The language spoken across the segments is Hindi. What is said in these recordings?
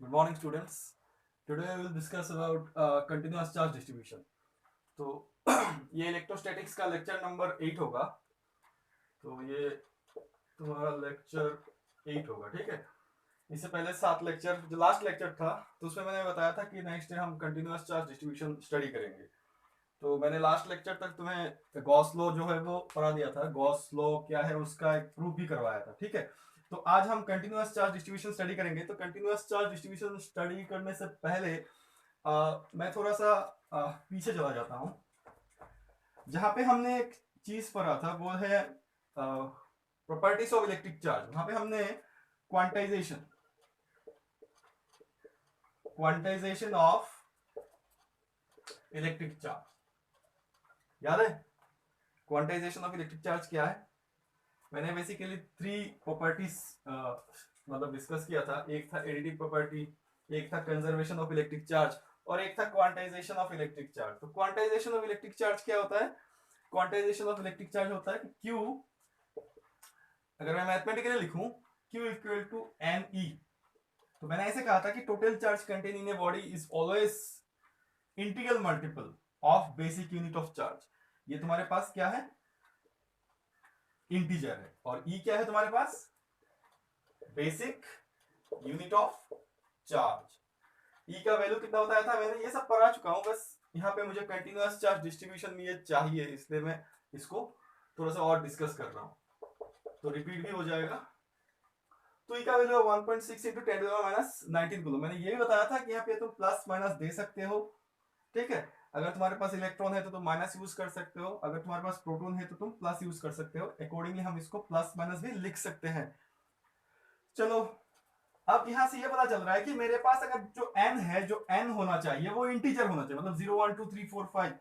Good morning, students. Today we will discuss about continuous charge distribution. तो ये इलेक्ट्रोस्टैटिक्स का लेक्चर नंबर 8 होगा. तो ये तुम्हारा लेक्चर 8 होगा, ठीक है. इससे पहले 7 लेक्चर, जो लास्ट लेक्चर था, तो उसमें मैंने बताया था कि नेक्स्ट डे हम कंटिन्यूअस चार्ज डिस्ट्रीब्यूशन स्टडी करेंगे. तो मैंने लास्ट लेक्चर तक तुम्हें गॉस लॉ जो है वो पढ़ा दिया था. गॉस लॉ क्या है उसका एक प्रूफ भी करवाया था, ठीक है. तो आज हम कंटिन्यूअस चार्ज डिस्ट्रीब्यूशन स्टडी करेंगे. तो कंटिन्यूअस चार्ज डिस्ट्रीब्यूशन स्टडी करने से पहले मैं थोड़ा सा पीछे चला जाता हूँ. जहां पे हमने एक चीज पढ़ा था वो है प्रॉपर्टीज ऑफ इलेक्ट्रिक चार्ज. वहां पे हमने quantization quantization of electric charge याद है. क्वांटाइजेशन ऑफ इलेक्ट्रिक चार्ज क्या है? मैंने बेसिकली 3 प्रॉपर्टीज मतलब डिस्कस किया था. एक था एडिटिव प्रॉपर्टी, एक था कंजर्वेशन ऑफ इलेक्ट्रिक चार्ज और एक था क्वांटाइजेशन ऑफ इलेक्ट्रिक चार्ज. तो क्वांटाइजेशन ऑफ इलेक्ट्रिक चार्ज क्या होता है? क्वांटाइजेशन ऑफ इलेक्ट्रिक चार्ज होता है कि Q, अगर मैं मैथमेटिकली लिखूं, Q equal to n e. तो मैंने ऐसे कहा था कि total charge contain in a body is always integral multiple of basic unit of charge. ये तुम्हारे पास क्या है? इंटीजर है. और E क्या है तुम्हारे पास? Basic unit of charge. E का वैल्यू कितना होता था? मैंने ये सब पढ़ा चुका हूं. बस यहाँ पे मुझे कंटिन्यूअस चार्ज डिस्ट्रीब्यूशन में ये चाहिए, इसलिए मैं इसको थोड़ा सा और डिस्कस कर रहा हूं, तो रिपीट भी हो जाएगा. तो E का वैल्यू है 1.6 इंटू 10⁻⁻19 कूलम. मैंने ये भी बताया था कि यहाँ पे तुम प्लस माइनस दे सकते हो, ठीक है. अगर तुम्हारे पास इलेक्ट्रॉन है तो तुम माइनस यूज कर सकते हो, अगर तुम्हारे पास प्रोटॉन है तो तुम प्लस यूज कर सकते हो. अकॉर्डिंगली हम इसको प्लस माइनस भी लिख सकते हैं. चलो, अब यहां से ये पता चल रहा है कि मेरे पास अगर जो n है, जो n होना चाहिए वो इंटीजर होना चाहिए, मतलब 0 1 2 3 4 5.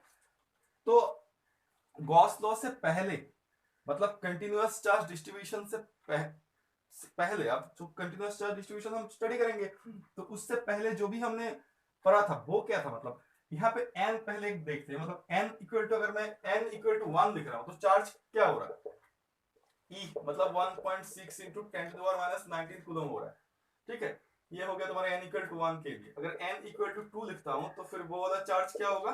तो गॉस लॉ से पहले, मतलब कंटिन्यूअस चार्ज डिस्ट्रीब्यूशन से पहले, अब जो कंटिन्यूअस चार्ज डिस्ट्रीब्यूशन हम स्टडी करेंगे तो उससे पहले जो भी हमने पढ़ा था वो क्या था? मतलब यहाँ पे n पहले देखते हैं. मतलब n इक्वल टू, अगर मैं n इक्वल टू 1 लिख रहा हूं तो चार्ज क्या हो रहा है? E मतलब 1.6 इंटू 10⁻⁻19 कूलम हो रहा है, ठीक है. ये हो गया तुम्हारा n इक्वल टू 1 के लिए. अगर n इक्वल टू 2 लिखता हूं तो फिर वो वाला चार्ज क्या होगा?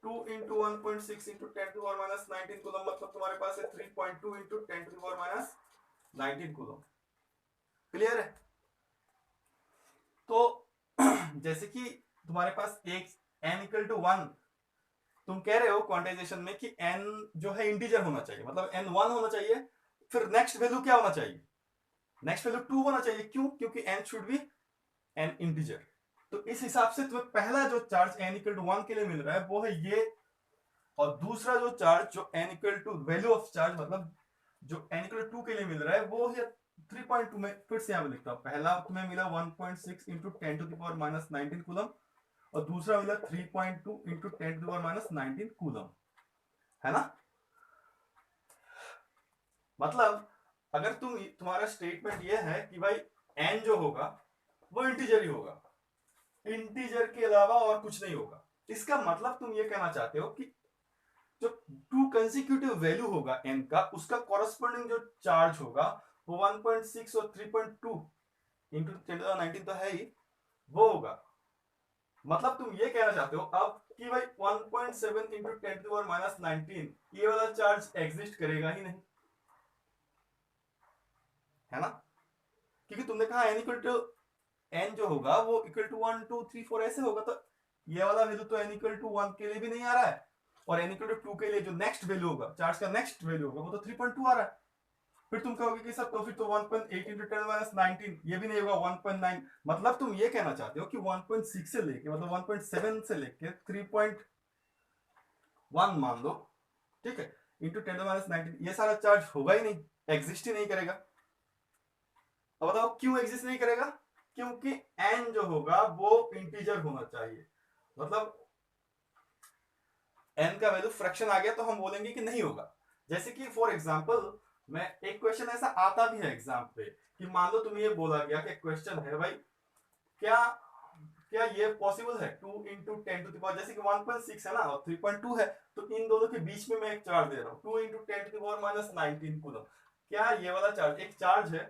2 इंटू 1.6 इंटू 10⁻⁻19 कूलम, मतलब तुम्हारे पास है 3.2 इंटू 10⁻⁻19 कूलम. क्लियर है? तो जैसे कि तुम्हारे पास एक n इक्वल टू 1, तुम कह रहे हो क्वांटाइजेशन में कि n जो है इंटीजर होना चाहिए, मतलब n 1 होना चाहिए. फिर नेक्स्ट वैल्यू क्या होना चाहिए? नेक्स्ट वैल्यू 2 होना चाहिए. क्यों? क्योंकि n should be N integer. तो इस हिसाब से तुम्हें पहला जो चार्ज n इक्वल टू 1 के लिए मिल रहा है वो है ये. और दूसरा जो चार्ज जो n equal to value of charge, मतलब जो n इक्वल टू 2 के लिए मिल रहा है वो है 3.2. में फिर से यहां पे लिखता हूं. पहला तुम्हें मिला 1.6 इंटू 10⁻⁻19 कूलम और दूसरा मिला 3.2 इंटू 10⁻⁻19 कूलम, है ना. मतलब अगर तुम्हारा स्टेटमेंट ये है कि भाई n जो होगा वो इंटीजर ही होगा, इंटीजर के अलावा और कुछ नहीं होगा. इसका मतलब तुम ये कहना चाहते हो कि जो 2 कंसेक्यूटिव वैल्यू होगा n का, उसका कॉरेस्पॉन्डिंग जो चार्ज होगा वो 1.6 और 3.2 इंटू 10⁻19 तो है ही, वो होगा. मतलब तुम ये कहना चाहते हो अब कि भाई 1.7 इंटू 10⁻⁻19 ये वाला चार्ज एग्जिस्ट करेगा ही नहीं, है ना. क्योंकि तुमने कहा n इक्वल टू n जो होगा वो इक्वल टू 1 2 3 4 ऐसे होगा. तो ये वाला वैल्यू तो n इक्वल टू 1 के लिए भी नहीं आ रहा है, और n इक्वल टू 2 के लिए जो नेक्स्ट वैल्यू होगा, चार्ज का नेक्स्ट वैल्यू होगा, वो तो 3.2 आ रहा है. फिर तुम कहोगे कि सर तो फिर तो 1.8 इंटू 10⁻19 ये भी नहीं होगा, 1.9. मतलब तुम ये कहना चाहते हो कि 1.6 से लेके, मतलब 1.7 से लेके 3.1 मान लो, ठीक है, इंटू 10⁻19 ये सारा चार्ज होगा ही नहीं, एग्जिस्ट ही नहीं करेगा. अब बताओ क्यों एग्जिस्ट नहीं करेगा? क्योंकि n जो होगा वो इंटीजर होना चाहिए. मतलब n का वैल्यू फ्रैक्शन आ गया तो हम बोलेंगे कि नहीं होगा. जैसे कि फॉर एग्जांपल, मैं एक क्वेश्चन ऐसा आता भी है एग्जाम पे कि मान लो तुम्हें ये बोला गया कि क्वेश्चन है भाई, क्या क्या ये पॉसिबल है 2 इंटू 10 टू द पावर, जैसे कि 1.6 है ना और 3.2 है, तो इन दोनों के बीच में मैं एक चार्ज दे रहा हूं 2 into 10 to the power -19 coulomb. क्या ये वाला चार्ज एक चार्ज है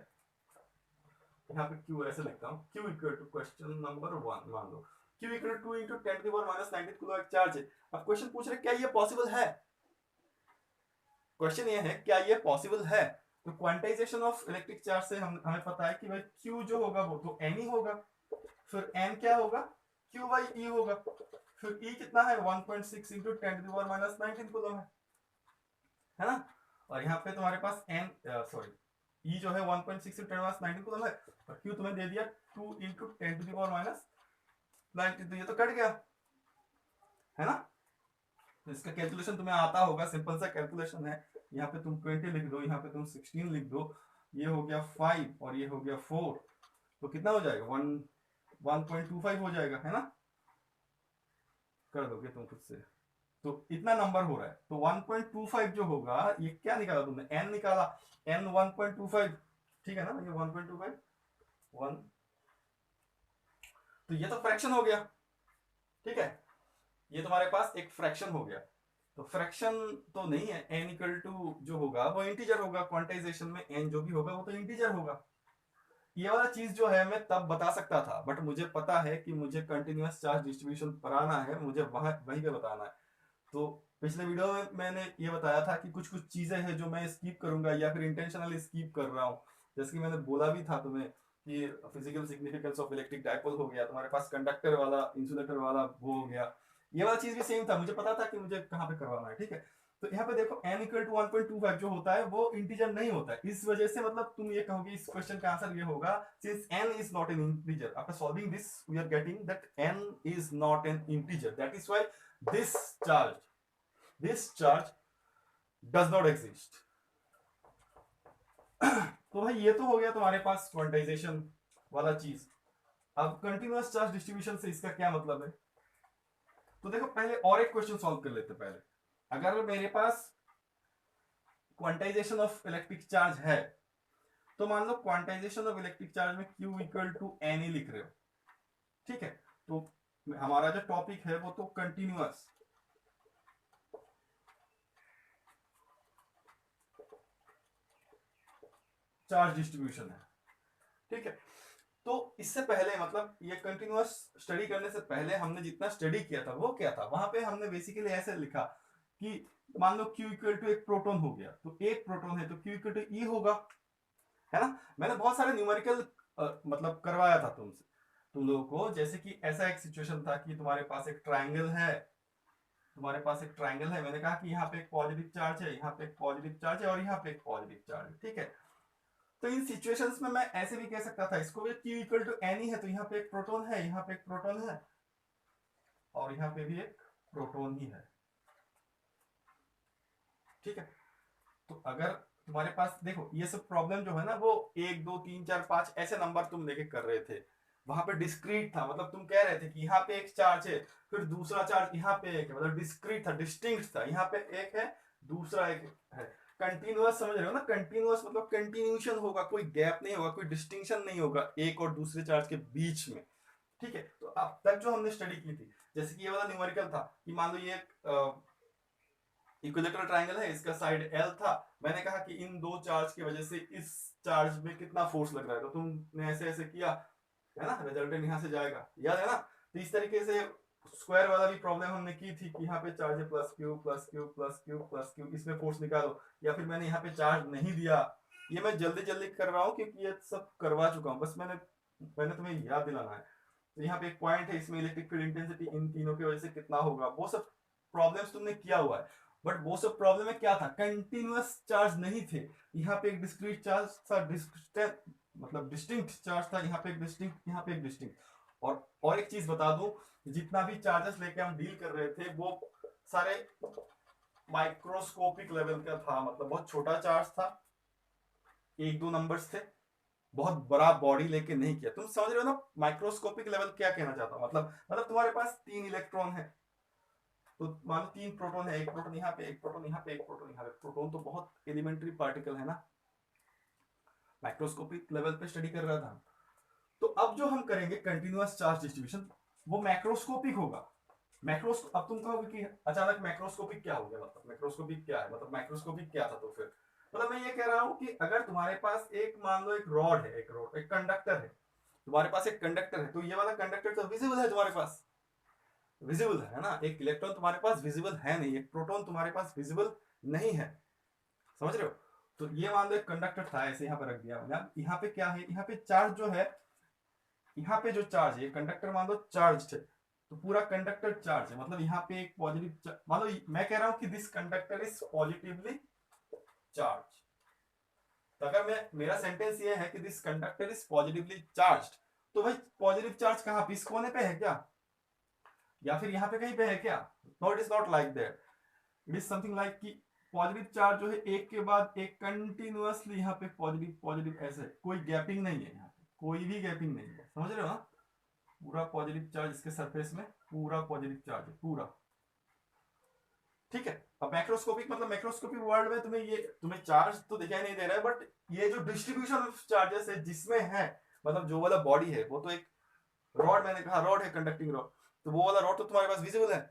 यहाँ पे Q ऐसे लिखता हूँ, Q equal to question number 1 मान लो Q equal to 2 into 10 to the power -19 kilo एक चार्ज है। अब क्वेश्चन पूछ रहे क्या ये पॉसिबल है, क्वेश्चन ये है क्या ये पॉसिबल है। तो क्वांटाइजेशन ऑफ इलेक्ट्रिक चार्ज से हमें पता है कि भाई Q जो होगा वो तो N ही होगा, फिर N क्या होगा Q बाई E होगा, फिर E कितना है 1.6 into 10 to the power -19 coulomb है ना। और यहाँ पे तुम्हारे पास N सॉरी E जो है 1.6 इंटू 10 19 कूलम है, और Q तुम्हें दे दिया 2 इंटू 10 टू द पावर -19, तो ये तो कट गया है ना। तो इसका कैलकुलेशन तुम्हें आता होगा, सिंपल सा कैलकुलेशन है। यहाँ पे तुम 20 लिख दो, यहाँ पे तुम 16 लिख दो, ये हो गया 5 और ये हो गया 4, तो कितना हो जाएगा 1.25 हो जाएगा है ना, कर दोगे तुम खुद से। तो इतना नंबर हो रहा है, तो 1.25 जो होगा, ये क्या निकाला तुमने n निकाला, n 1.25 ठीक है ना, ये 1.25 1, तो ये तो फ्रैक्शन हो गया, ठीक है, ये तुम्हारे पास एक फ्रैक्शन हो गया। तो फ्रैक्शन तो नहीं है, n इक्वल टू जो होगा वो इंटीजर होगा, क्वांटाइजेशन में n जो भी होगा वो तो इंटीजर होगा। ये वाला चीज जो है मैं तब बता सकता था, बट मुझे पता है कि मुझे कंटिन्यूअस चार्ज डिस्ट्रीब्यूशन पढ़ाना है, मुझे वहीं पे बताना है। तो पिछले वीडियो में मैंने ये बताया था कि कुछ कुछ चीजें हैं जो मैं स्किप करूंगा या फिर इंटेंशनली स्किप कर रहा हूँ। जैसे कि मैंने बोला भी था तुम्हें कि physical significance of electric dipole हो गया, तुम्हारे पास कंडक्टर वाला इंसुलेटर वाला वो हो गया, ये वाला चीज भी सेम था, मुझे पता था कि मुझे कहाँ पे करवाना है, ठीक है। तो यहाँ पे देखो n इक्वल टू 1.25 जो होता है वो इंटीजर नहीं होता है, इस वजह से मतलब तुम ये कहोगे इस क्वेश्चन का आंसर ये होगा since n is not an integer, after solving this we are getting that n is not an integer, that is why this charge does not exist. तो भाई ये तो हो गया तुम्हारे पास क्वांटाइजेशन वाला चीज। अब कंटिन्यूअस चार्ज डिस्ट्रीब्यूशन से इसका क्या मतलब है, तो देखो पहले और एक क्वेश्चन सॉल्व कर लेते पहले। अगर मेरे पास क्वांटाइजेशन ऑफ इलेक्ट्रिक चार्ज है, तो मान लो क्वांटाइजेशन ऑफ इलेक्ट्रिक चार्ज में Q इक्वल टू एन ही लिख रहे हो, ठीक है। तो हमारा जो टॉपिक है वो तो कंटिन्यूअस चार्ज डिस्ट्रीब्यूशन है, ठीक है। तो इससे पहले मतलब ये कंटिन्यूअस स्टडी करने से पहले हमने जितना स्टडी किया था वो क्या था, वहां पे हमने बेसिकली ऐसे लिखा कि मान लो Q इक्वल टू एक प्रोटॉन हो गया, तो एक प्रोटॉन है तो Q इक्वल टू E होगा, है ना। मैंने बहुत सारे न्यूमेरिकल मतलब करवाया था तुम लोगों को, जैसे कि ऐसा एक सिचुएशन था कि तुम्हारे पास एक ट्राइंगल है, मैंने कहा कि यहाँ पे एक पॉजिटिव चार्ज है, यहाँ पे एक पॉजिटिव चार्ज है और यहाँ पे एक पॉजिटिव चार्ज है, ठीक है। तो इन सिचुएशंस में मैं ऐसे भी कह सकता था इसको भी Q इक्वल टू एन ही है, तो यहाँ पे एक प्रोटॉन है, यहाँ पे एक प्रोटॉन है और यहाँ पे भी एक प्रोटॉन ही है, ठीक है। तो अगर तुम्हारे पास देखो ये सब प्रॉब्लम जो है ना वो 1 2 3 4 5 ऐसे नंबर तुम लेके कर रहे थे, वहां पे डिस्क्रीट था, मतलब तुम कह रहे थे कि यहाँ पे एक चार्ज है, फिर दूसरा चार्ज यहाँ पे एक है, मतलब डिस्क्रीट था, डिस्टिंक्ट था, यहाँ पे एक है दूसरा एक है। कंटिन्यूअस समझ रहे हो ना, कंटिन्यूअस मतलब कंटिन्यूशन होगा, कोई गैप नहीं होगा, कोई डिस्टिंक्शन नहीं होगा एक और दूसरे चार्ज के बीच में, ठीक है। तो अब तक जो हमने स्टडी की थी, जैसे कि ये वाला न्यूमेरिकल था कि मान लो ये इक्विलेटरल ट्रायंगल है, इसका साइड L था, मैंने कहा कि इन दो चार्ज की वजह से इस चार्ज में कितना फोर्स लग रहा है, तो तुमने ऐसे ऐसे किया है ना, रिजल्टेंट यहाँ से जाएगा, याद है ना। तो इस तरीके से स्क्वायर वाला भी प्रॉब्लम हमने की थी कि यहाँ पे चार्ज है plus Q plus Q plus Q plus Q, इसमें फोर्स निकालो, या फिर मैंने यहाँ पे चार्ज नहीं दिया, ये मैं जल्दी जल्दी कर रहा हूँ क्योंकि ये सब करवा चुका हूँ, बस मैंने तुम्हें याद दिलाना है। तो यहाँ पे एक पॉइंट है, इसमें इलेक्ट्रिक फील्ड इंटेंसिटी इन तीनों की वजह से कितना होगा, वो सब प्रॉब्लम्स तुमने किया हुआ है, बट वो सब प्रॉब्लम में क्या था, कंटिन्यूअस चार्ज नहीं थे, यहाँ पे एक डिस्क्रीट चार्ज था, मतलब डिस्टिंक्ट चार्ज था, यहाँ पे एक डिस्टिंक्ट, यहाँ पे एक डिस्टिंक्ट। और एक चीज बता दूं, जितना भी चार्जेस लेके हम डील कर रहे थे वो सारे माइक्रोस्कोपिक लेवल का था, मतलब बहुत छोटा चार्ज था, 1 2 नंबर्स थे, बहुत बड़ा बॉडी लेके नहीं किया। तुम समझ रहे हो ना माइक्रोस्कोपिक लेवल क्या कहना चाहता हूं, मतलब तुम्हारे पास 3 इलेक्ट्रॉन है, तो मान लो 3 प्रोटॉन है, एक प्रोटॉन यहाँ पे, एक प्रोटॉन यहाँ पे, एक प्रोटॉन यहाँ पे, प्रोटॉन तो बहुत एलिमेंट्री पार्टिकल है ना, माइक्रोस्कोपिक लेवल पे स्टडी कर रहा था। तो अब जो हम करेंगे कंटिन्यूअस चार्ज डिस्ट्रीब्यूशन वो मैक्रोस्कोपिक होगा। अब तुम कहोगे कि अचानक मैक्रोस्कोपिक क्या हो गया, मतलब मैक्रोस्कोपिक क्या है, मतलब मैक्रोस्कोपिक क्या था, तो फिर मतलब मैं ये कह रहा हूँ कि अगर तुम्हारे पास एक मान लो एक रॉड है, एक कंडक्टर है, तुम्हारे पास एक कंडक्टर है, तो ये वाला कंडक्टर तो विजिबल है तुम्हारे पास, विजिबल है ना, एक इलेक्ट्रॉन तुम्हारे पास विजिबल है नहीं, एक प्रोटॉन तुम्हारे पास विजिबल नहीं है, समझ रहे हो। तो ये मान लो एक कंडक्टर था, ऐसे यहाँ पे रख दिया मैंने। यहाँ पे क्या है, यहाँ पे चार्ज जो है, यहाँ पे जो चार्ज है, कंडक्टर मान लो चार्ज है, तो पूरा कंडक्टर चार्ज है, मतलब यहाँ पे एक पॉजिटिव, मान लो मैं कह रहा हूँ कि this conductor is positively charge. तो अगर मैं, मेरा सेंटेंस ये है कि this conductor is positively charge, तो भाई पॉजिटिव चार्ज कहाँ पे, इस कोने पे है क्या, या फिर यहाँ पे कहीं पे है क्या? No, it is not like that. It is something like कि पॉजिटिव चार्ज जो है एक के बाद एक कंटिन्यूअसली यहाँ पे पॉजिटिव पॉजिटिव, ऐसे कोई गैपिंग नहीं है, यहाँ पे कोई भी गैपिंग नहीं है, समझ रहे हो ना। पूरा पॉजिटिव चार्ज इसके सरफेस में, पूरा पॉजिटिव चार्ज है पूरा, ठीक है। अब मैक्रोस्कोपिक मतलब मैक्रोस्कोपिक वर्ल्ड में तुम्हें चार्ज तो दिखाई नहीं दे रहा है, बट ये जो डिस्ट्रीब्यूशन ऑफ चार्जेस है जिसमें है, मतलब जो वाला बॉडी है वो तो एक रॉड, मैंने कहा रॉड है, कंडक्टिंग रॉड, तो वो वाला रॉड तो तुम्हारे पास विजिबल है,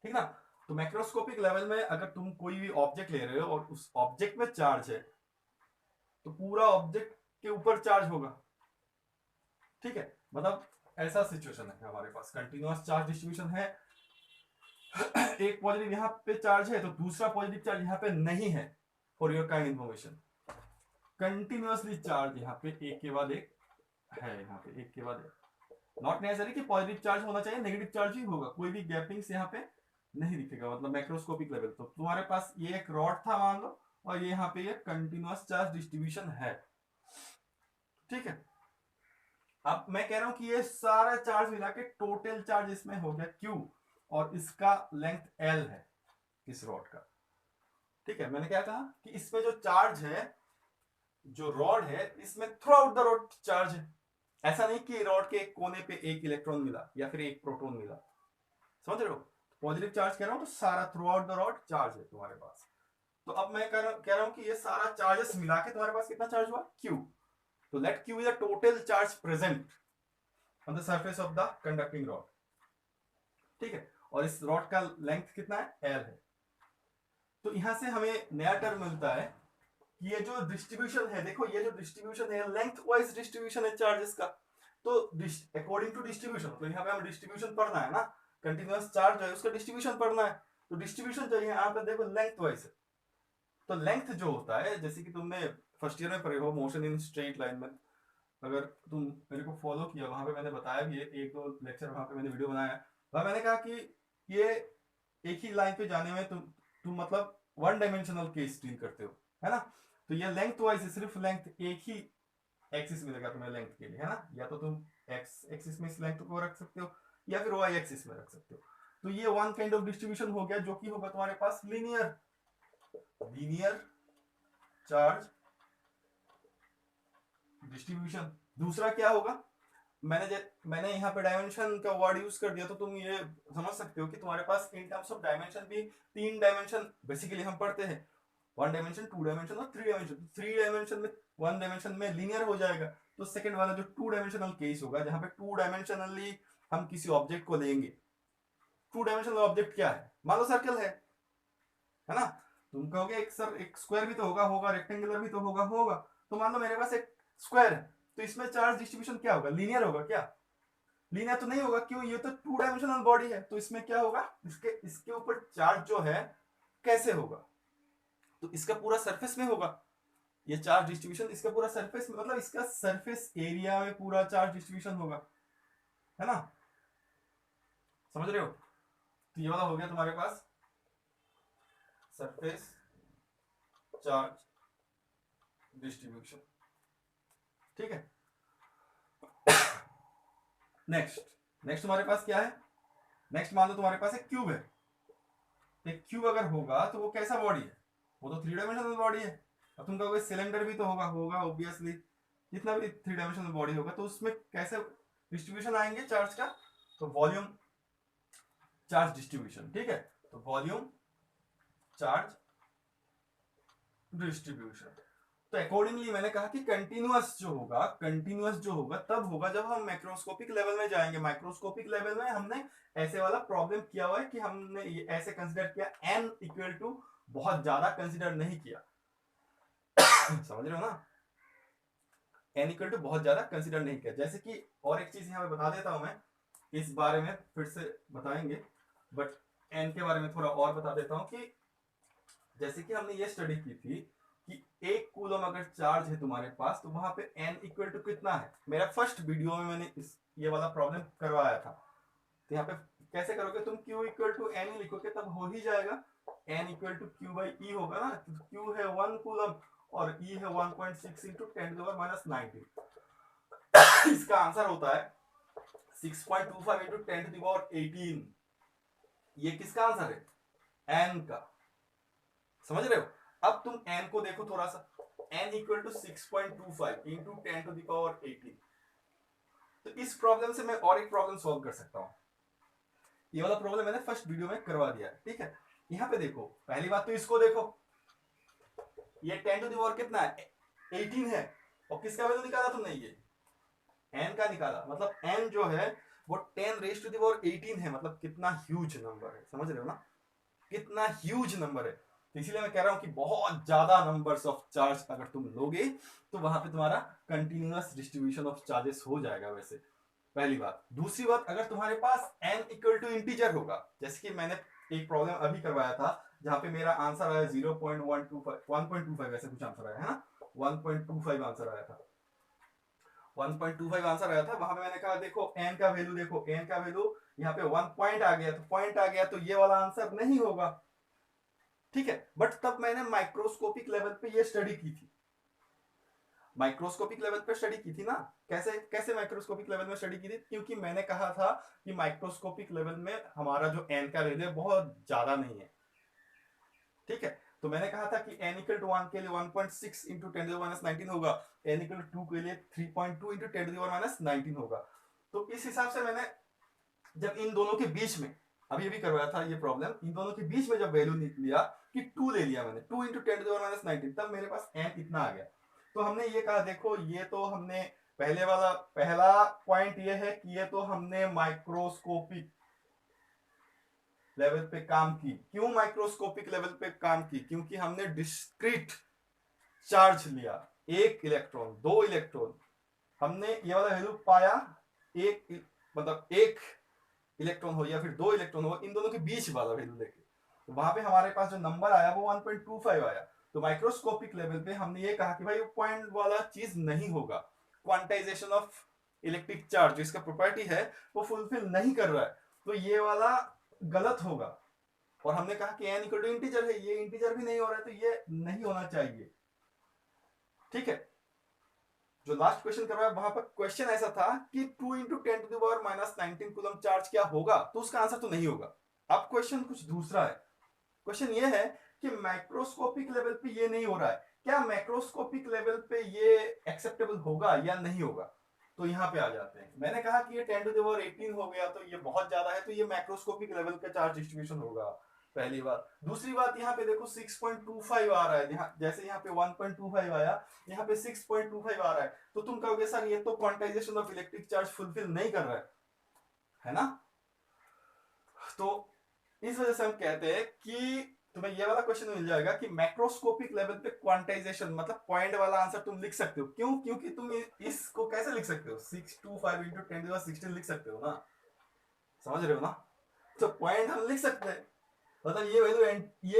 ठीक ना। तो मैक्रोस्कोपिक लेवल में अगर तुम कोई भी ऑब्जेक्ट ले रहे हो और उस ऑब्जेक्ट में चार्ज है, तो पूरा ऑब्जेक्ट के ऊपर चार्ज होगा, ठीक है। मतलब ऐसा सिचुएशन है हमारे पास, कंटिन्यूअस चार्ज डिस्ट्रीब्यूशन है, एक पॉजिटिव यहाँ पे चार्ज है तो दूसरा पॉजिटिव चार्ज यहाँ पे नहीं है, for your kind information. Continuously charge यहाँ पे एक के बाद एक है, यहाँ पे एक के बाद एक, नॉट नेसेसरी कि पॉजिटिव चार्ज होना चाहिए, नेगेटिव चार्ज ही होगा, कोई भी गैपिंग्स यहाँ पे नहीं दिखेगा, मतलब मैक्रोस्कोपिक लेवल। तो तुम्हारे पास ये एक रॉड था मान लो, और ये यहाँ पे ये कंटिन्यूअस चार्ज डिस्ट्रीब्यूशन है, ठीक है। अब मैं कह रहा हूं कि ये सारा चार्ज मिला के टोटल चार्ज इसमें हो गया Q, और इसका लेंथ L है इस रॉड का, ठीक है। मैंने क्या कहा कि इसमें जो चार्ज है, जो रॉड है, इसमें through out the rod charge है, ऐसा नहीं कि रॉड के एक कोने पे एक इलेक्ट्रॉन मिला या फिर एक प्रोटॉन मिला, समझ रहे हो। पॉजिटिव चार्ज कह रहा हूं तो सारा through out the rod charge है तुम्हारे पास। तो अब मैं कह रहा हूं कि ये सारा चार्जेस मिला के तुम्हारे पास कितना चार्ज हुआ, Q। तो let Q is the total charge present on the surface of the conducting rod, ठीक है। और इस रॉड का लेंथ कितना है, L है। तो यहां से हमें नया टर्म मिलता है कि ये जो डिस्ट्रीब्यूशन है, देखो ये जो डिस्ट्रीब्यूशन है लेंथ वाइज डिस्ट्रीब्यूशन है चार्जेस का। तो अकॉर्डिंग टू डिस्ट्रीब्यूशन, तो यहाँ पे हमें डिस्ट्रीब्यूशन पढ़ना है ना, कंटिन्यूअस चार्ज है उसका डिस्ट्रीब्यूशन पढ़ना है, तो डिस्ट्रीब्यूशन जो है यहाँ पे देखो लेंथ वाइज है। तो लेंथ जो होता है, जैसे कि तुमने फर्स्ट ईयर में पढ़े हो मोशन इन स्ट्रेट लाइन में, अगर तुम मेरे को फॉलो किया, वहां पे मैंने बताया भी है, एक दो लेक्चर वहां पे मैंने वीडियो बनाया, वहां मैंने कहा कि ये एक ही लाइन पे जाने में तुम मतलब वन डायमेंशनल केस डील करते हो, है ना। तो ये लेंथ वाइज सिर्फ लेंथ एक ही एक्सिस मिलेगा तुम्हें लेंथ के लिए, है ना, या तो तुम एक्स एक्सिस में इस लेंथ को रख सकते हो या फिर वाई एक्सिस में रख सकते हो। तो ये वन काइंड ऑफ डिस्ट्रीब्यूशन हो गया, जो कि होगा तुम्हारे पास लीनियर चार्ज डिस्ट्रीब्यूशन। दूसरा क्या होगा, मैंने यहाँ पे डायमेंशन का वर्ड यूज कर दिया, तो तुम ये समझ सकते हो कि तुम्हारे पास इन टर्म्स ऑफ डायमेंशन भी तीन डायमेंशन बेसिकली हम पढ़ते हैं, वन डायमेंशन, टू डायमेंशन और थ्री डायमेंशन। थ्री डायमेंशन में, वन डायमेंशन में लीनियर हो जाएगा, तो सेकंड वाला जो टू डायमेंशनल केस होगा, जहां पे टू डायमेंशनली हम किसी ऑब्जेक्ट को लेंगे। टू डायमेंशनल ऑब्जेक्ट क्या है, मान लो सर्कल है ना। तुम कहोगे एक सर एक स्क्वायर भी तो होगा, रेक्टेंगुलर भी तो होगा। तो मान लो मेरे पास एक स्क्वायर है, तो इसमें चार्ज डिस्ट्रीब्यूशन क्या होगा, लीनियर होगा क्या? लीनियर तो नहीं होगा, क्यों, ये तो टू डायमेंशनल बॉडी है। तो इसमें क्या होगा, इसके ऊपर चार्ज जो है कैसे होगा, तो इसका पूरा सरफेस में होगा ये चार्ज डिस्ट्रीब्यूशन, इसका पूरा सरफेस में, मतलब इसका सरफेस एरिया में पूरा चार्ज डिस्ट्रीब्यूशन होगा, है ना, समझ रहे हो। तो ये वाला हो गया तुम्हारे पास सरफेस चार्ज डिस्ट्रीब्यूशन, ठीक है। नेक्स्ट तुम्हारे पास क्या है, नेक्स्ट मान लो तुम्हारे पास एक क्यूब है। एक क्यूब अगर होगा तो वो कैसा बॉडी है, वो तो थ्री डायमेंशनल बॉडी है। अब तुम कहोगे सिलेंडर भी तो होगा ऑब्वियसली, जितना भी थ्री डायमेंशनल बॉडी होगा तो उसमें कैसे डिस्ट्रीब्यूशन आएंगे चार्ज का, तो वॉल्यूम चार्ज डिस्ट्रीब्यूशन, ठीक है। तो वॉल्यूम चार्ज डिस्ट्रीब्यूशन। तो अकॉर्डिंगली मैंने कहा कि कंटिन्यूअस जो होगा तब होगा जब हम मैक्रोस्कोपिक लेवल में जाएंगे। माइक्रोस्कोपिक लेवल में हमने ऐसे वाला प्रॉब्लम किया हुआ है कि हमने ये ऐसे कंसीडर किया, n इक्वल टू बहुत ज्यादा कंसीडर नहीं किया, समझ रहे हो ना, n इक्वल टू बहुत ज्यादा कंसिडर नहीं किया। जैसे कि और एक चीज यहाँ पे बता देता हूं मैं, इस बारे में फिर से बताएंगे, बट n के बारे में थोड़ा और बता देता हूं कि जैसे कि हमने ये स्टडी की थी कि 1 कूलम अगर चार्ज है तुम्हारे पास तो वहां पे n इक्वल टू कितना है। मेरा फर्स्ट वीडियो में मैंने ये वाला प्रॉब्लम करवाया था। तो यहाँ पे कैसे करोगे तुम, q इक्वल टू n ही लिखोगे तब हो ही जाएगा। n equal to q by e होगा ना, तो q है 1 कूलम और e है 1.6 इंटू 10⁻⁹। इसका आंसर होता है 6.25 इंटू 10⁻18। ये किसका आंसर है, n का। समझ रहे हो। अब तुम n को देखो थोड़ा सा, n इक्वल टू 6.25 इंटू 10⁻18। तो इस प्रॉब्लम से मैं और एक प्रॉब्लम सॉल्व कर सकता हूं। ये वाला प्रॉब्लम मैंने फर्स्ट वीडियो में करवा दिया है, ठीक है। यहां पे देखो, पहली बात तो इसको देखो, ये 10 टू द पावर कितना है, 18 है, और किसका वैल्यू निकाला तुमने, ये n का निकाला। मतलब n जो है वो 10 रेज टू द पावर 18 है, मतलब कितना ह्यूज नंबर है। समझ रहे हो ना, कितना ह्यूज नंबर है। तो इसीलिए मैं कह रहा हूं कि बहुत ज्यादा नंबर्स ऑफ चार्ज अगर तुम लोगे तो वहां पे तुम्हारा कंटिन्यूअस डिस्ट्रीब्यूशन ऑफ चार्जेस हो जाएगा। वैसे पहली बात। दूसरी बात, अगर तुम्हारे पास n इक्वल टू इंटीजर होगा, जैसे कि मैंने एक प्रॉब्लम अभी करवाया था जहां पे मेरा आंसर आया 0.125 ऐसे कुछ आंसर आया है ना, 1.25 आंसर आया था, 1.25 आंसर आया था। वहां पे मैंने कहा देखो n का वैल्यू, देखो n का वैल्यू यहाँ पे 1 पॉइंट आ गया, तो पॉइंट आ गया तो ये वाला आंसर नहीं होगा, ठीक है। बट तब मैंने माइक्रोस्कोपिक लेवल पे ये स्टडी की थी, माइक्रोस्कोपिक लेवल पे स्टडी की थी ना। कैसे कैसे माइक्रोस्कोपिक लेवल में स्टडी की थी, क्योंकि मैंने कहा था कि माइक्रोस्कोपिक लेवल में हमारा जो n का वैल्यू है बहुत ज्यादा नहीं है, ठीक है। तो मैंने कहा था कि n इक्वल टू 1 के लिए 1.6 इंटू 10⁻19 होगा, n इक्वल टू 2 के लिए 3.2 इंटू 10⁻19 होगा। तो इस हिसाब से मैंने जब इन दोनों के बीच में अभी अभी करवाया था ये प्रॉब्लम, इन दोनों के बीच में जब वैल्यू लिया कि 2 ले लिया मैंने, 2 इंटू 10⁻19, तब मेरे पास n इतना आ गया। तो हमने ये कहा देखो, ये तो हमने पहला पॉइंट ये है कि ये तो हमने माइक्रोस्कोपिक लेवल पे काम की। क्यों माइक्रोस्कोपिक लेवल पे काम की, क्योंकि हमने डिस्क्रीट चार्ज लिया, 1 इलेक्ट्रॉन 2 इलेक्ट्रॉन, हमने ये वाला वैल्यू पाया, एक मतलब 1 इलेक्ट्रॉन हो या फिर 2 इलेक्ट्रॉन हो, इन दोनों के बीच वाला वैल्यू लेके, तो वहां पे हमारे पास जो नंबर आया वो 1.25 आया। तो माइक्रोस्कोपिक लेवल पे हमने ये कहा कि भाई वो पॉइंट वाला चीज नहीं होगा, क्वांटाइजेशन ऑफ इलेक्ट्रिक चार्ज जो इसका प्रॉपर्टी है वो फुलफिल नहीं कर रहा है, तो ये वाला गलत होगा। और हमने कहा कि n इक्वल टू इंटीजर है, ये इंटीजर भी नहीं हो रहा है, तो ये नहीं होना चाहिए, ठीक है। जो लास्ट क्वेश्चन करवाया वहां पर क्वेश्चन ऐसा था कि 2 इंटू 10⁻⁹ कूलम चार्ज क्या होगा, तो उसका आंसर तो नहीं होगा। अब क्वेश्चन कुछ दूसरा है, क्वेश्चन ये है कि माइक्रोस्कोपिक लेवल पे ये नहीं हो रहा है, क्या मैक्रोस्कोपिक लेवल पे ये एक्सेप्टेबल होगा या नहीं होगा। तो यहाँ पे आ जाते हैं, मैंने कहा कि ये 10⁻18 हो गया तो ये बहुत ज्यादा है, तो ये मैक्रोस्कोपिक लेवल का चार्ज डिस्ट्रीब्यूशन होगा, पहली बात। दूसरी बात, यहाँ पे देखो 6.25 आ रहा है, जैसे यहाँ पे 1.25 आया, यहाँ पे 6.25 आ रहा है, तो तुम कहोगे सर ये तो quantization of electric charge fulfil नहीं कर रहा है ना। तो इस वजह से हम कहते हैं कि तुम्हें ये वाला क्वेश्चन मिल जाएगा कि मैक्रोस्कोपिक लेवल पे क्वांटाइजेशन मतलब पॉइंट वाला आंसर तुम लिख सकते हो। क्यों, क्योंकि तुम इसको कैसे लिख सकते हो, 625 इंटू 10⁻16 लिख सकते हो ना, समझ रहे हो ना। तो पॉइंट हम लिख सकते हैं, मतलब ये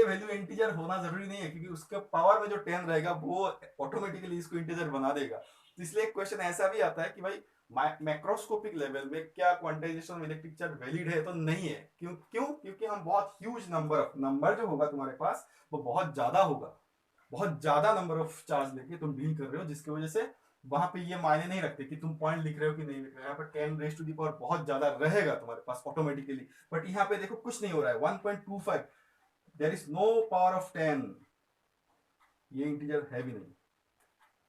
वैल्यू इंटीजर होना जरूरी नहीं है, क्योंकि उसके पावर में जो 10 रहेगा वो ऑटोमेटिकली इसको इंटीजर बना देगा। तो इसलिए क्वेश्चन ऐसा भी आता है कि भाई मैक्रोस्कोपिक लेवल में क्या quantization of electric charge valid है, तो नहीं है। क्यों क्यों, क्योंकि हम बहुत ह्यूज नंबर जो होगा तुम्हारे पास वो बहुत ज्यादा होगा, बहुत ज्यादा नंबर ऑफ चार्ज लेके तुम डील कर रहे हो, जिसकी वजह से वहां पे ये मायने नहीं रखते कि तुम पॉइंट लिख रहे हो कि नहीं लिख रहे हो। यहाँ पर 10 रेज टू दी पावर बहुत ज्यादा रहेगा तुम्हारे पास ऑटोमेटिकली, बट यहाँ पे देखो कुछ नहीं हो रहा है, 1.25, there is no power of 10, ये इंटीजर है भी नहीं।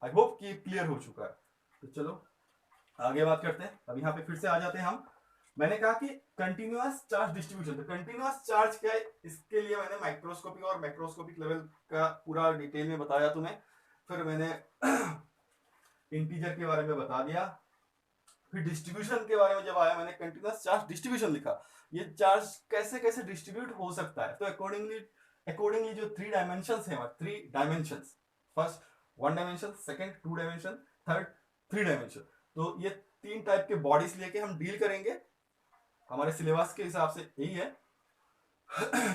आई होप कि क्लियर हो चुका है। तो चलो आगे बात करते हैं। अब यहाँ पे फिर से आ जाते हैं हम। मैंने कहा कि कंटिन्यूअस चार्ज डिस्ट्रीब्यूशन, तो कंटिन्यूअस चार्ज क्या है, इसके लिए मैंने माइक्रोस्कोपिक और मैक्रोस्कोपिक लेवल का पूरा डिटेल में बताया तुम्हें। फिर मैंने इंटीजर के बारे में बता दिया, फिर डिस्ट्रीब्यूशन के बारे में जब आया मैंने कंटिन्यूअस चार्ज डिस्ट्रीब्यूशन लिखा, ये चार्ज कैसे कैसे डिस्ट्रीब्यूट हो सकता है। तो अकॉर्डिंगली जो 3 डायमेंशंस हैं, 3 dimensions, first 1 dimension, second 2 dimension, third 3 dimension. तो ये 3 टाइप के बॉडीज लेके हम डील करेंगे, हमारे सिलेबस के हिसाब से यही है।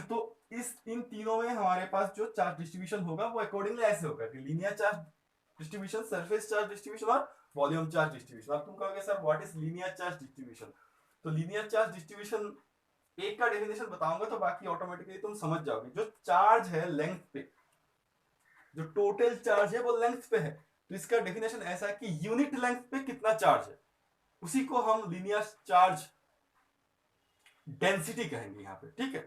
तो इन तीनों में हमारे पास जो चार्ज डिस्ट्रीब्यूशन होगा वो अकॉर्डिंगली ऐसे होगा कि linear charge distribution, surface charge distribution और वॉल्यूम चार्ज डिस्ट्रीब्यूशन। अब तुम कहोगे sir what is linear charge distribution? तो लीनियर चार्ज डिस्ट्रीब्यूशन एक का डेफिनेशन बताऊंगा तो बाकी ऑटोमेटिकली तुम समझ जाओगे। जो चार्ज है लेंथ पे, जो टोटल चार्ज है वो लेंथ पे है, तो इसका डेफिनेशन ऐसा है कि यूनिट लेंथ पे कितना चार्ज है, उसी को हम लीनियर चार्ज डेंसिटी कहेंगे यहाँ पे, ठीक है।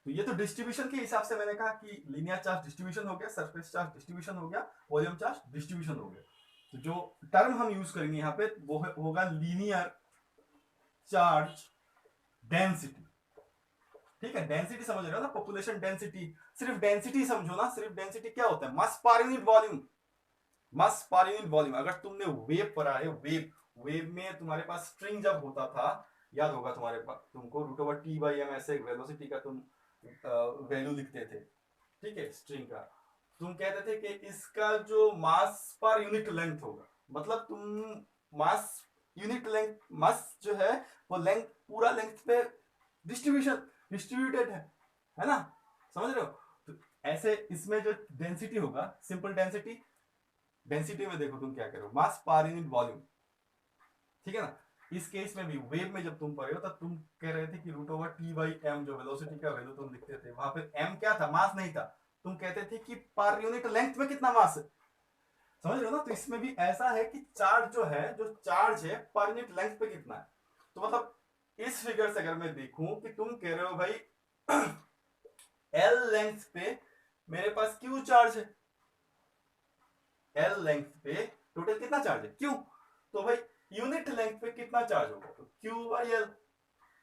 तो ये तो डिस्ट्रीब्यूशन के हिसाब से मैंने कहा कि लीनियर चार्ज डिस्ट्रीब्यूशन हो गया, सरफेस चार्ज डिस्ट्रीब्यूशन हो गया, वॉल्यूम चार्ज डिस्ट्रीब्यूशन हो गया। तो जो टर्म हम यूज करेंगे यहाँ पे वो होगा लीनियर चार्ज डेंसिटी, ठीक है। डेंसिटी समझ रहे हो ना, पॉपुलेशन डेंसिटी, सिर्फ डेंसिटी समझो ना। सिर्फ डेंसिटी क्या होता है? मास पर यूनिट वॉल्यूम, मास पर यूनिट वॉल्यूम। अगर तुमने वेव पढ़ा है, वेव, वेव में तुम्हारे पास स्ट्रिंग जब होता था, याद होगा तुम्हारे पास, तुमको root over T by M ऐसे वेलोसिटी का तुम वैल्यू लिखते थे, ठीक है, स्ट्रिंग का। तुम कहते थे कि इसका जो मास पर यूनिट लेंथ होगा, मतलब तुम मास यूनिट लेंथ, मास जो है वो लेंथ, पूरा लेंथ पे डिस्ट्रीब्यूटेड है ना, समझ रहे हो? तो ऐसे इसमें जो डेंसिटी होगा, सिंपल डेंसिटी, डेंसिटी में देखो तुम क्या करो, मास पर यूनिट वॉल्यूम, ठीक है ना। इस केस में भी वेव में जब तुम पढ़े हो तब तुम कह रहे थे कि root over T by M, जो वेलोसिटी का वैल्यू तुम लिखते थे, वहां पे एम क्या था? मास नहीं था। तुम कहते थे कि पर यूनिट लेंथ में कितना मास है, समझ रहे हो ना। तो इसमें भी ऐसा है कि चार्ज जो है, जो चार्ज है पर यूनिट लेंथ पे कितना है। तो मतलब इस फिगर से अगर मैं देखूं कि तुम कह रहे हो भाई एल लेंथ पे मेरे पास क्यू चार्ज है, एल लेंथ पे टोटल कितना चार्ज है? क्यू। तो भाई यूनिट लेंथ पे कितना चार्ज होगा? तो क्यू बाई एल।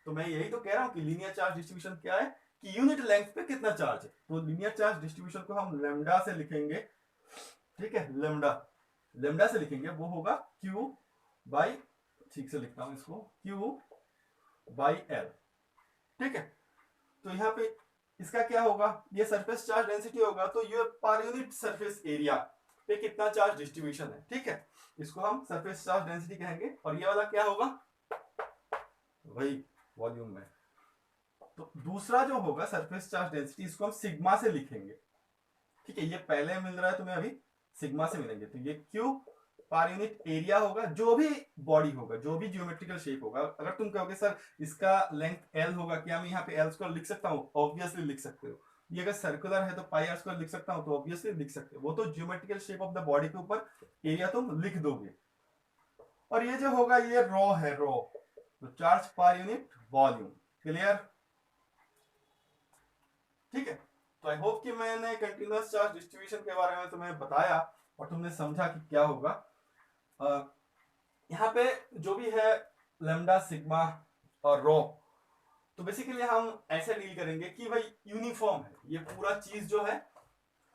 तो मैं यही तो कह रहा हूं कि लीनियर चार्ज डिस्ट्रीब्यूशन क्या है कि यूनिट लेंथ पे कितना चार्ज है। तो लीनियर चार्ज डिस्ट्रीब्यूशन को हम लेमडा से लिखेंगे, ठीक है, लेमडा, लेमडा से लिखेंगे, वो होगा क्यू बाई, ठीक से लिखता हूं इसको, क्यू बाई एल, ठीक है। तो यहाँ पे इसका क्या होगा? ये सरफेस चार्ज डेंसिटी होगा, तो ये पर यूनिट सरफेस एरिया पे कितना चार्ज डिस्ट्रीब्यूशन है, ठीक है, इसको हम सरफेस चार्ज डेंसिटी कहेंगे। और ये वाला क्या होगा? वही वॉल्यूम में। तो दूसरा जो होगा सरफेस चार्ज डेंसिटी, इसको हम सिग्मा से लिखेंगे, ठीक है। ये पहले मिल रहा है तुम्हें, अभी सिग्मा से मिलेंगे। तो ये क्यू पर यूनिट एरिया होगा, जो भी बॉडी होगा, जो भी ज्योमेट्रिकल शेप होगा। अगर तुम कहोगे सर इसका लेंथ एल होगा, क्या मैं यहाँ पे एल स्क्वायर लिख सकता हूँ? ऑब्वियसली लिख सकते हो। ये अगर सर्कुलर है तो पाई आर स्क्वायर लिख सकता हूँ, तो ऑब्वियसली लिख सकते हो। वो तो geometrical shape of the body के ऊपर एरिया तुम लिख दोगे। और ये जो होगा ये रो है, रो, तो charge per unit volume, clear, ठीक है। तो आई होप कि मैंने कंटिन्यूअस चार्ज डिस्ट्रीब्यूशन के बारे में तुम्हें बताया और तुमने समझा कि क्या होगा। यहाँ पे जो भी है लेमडा, सिग्मा और रो, तो बेसिकली हम ऐसे डील करेंगे कि भाई यूनिफॉर्म है, ये पूरा चीज जो है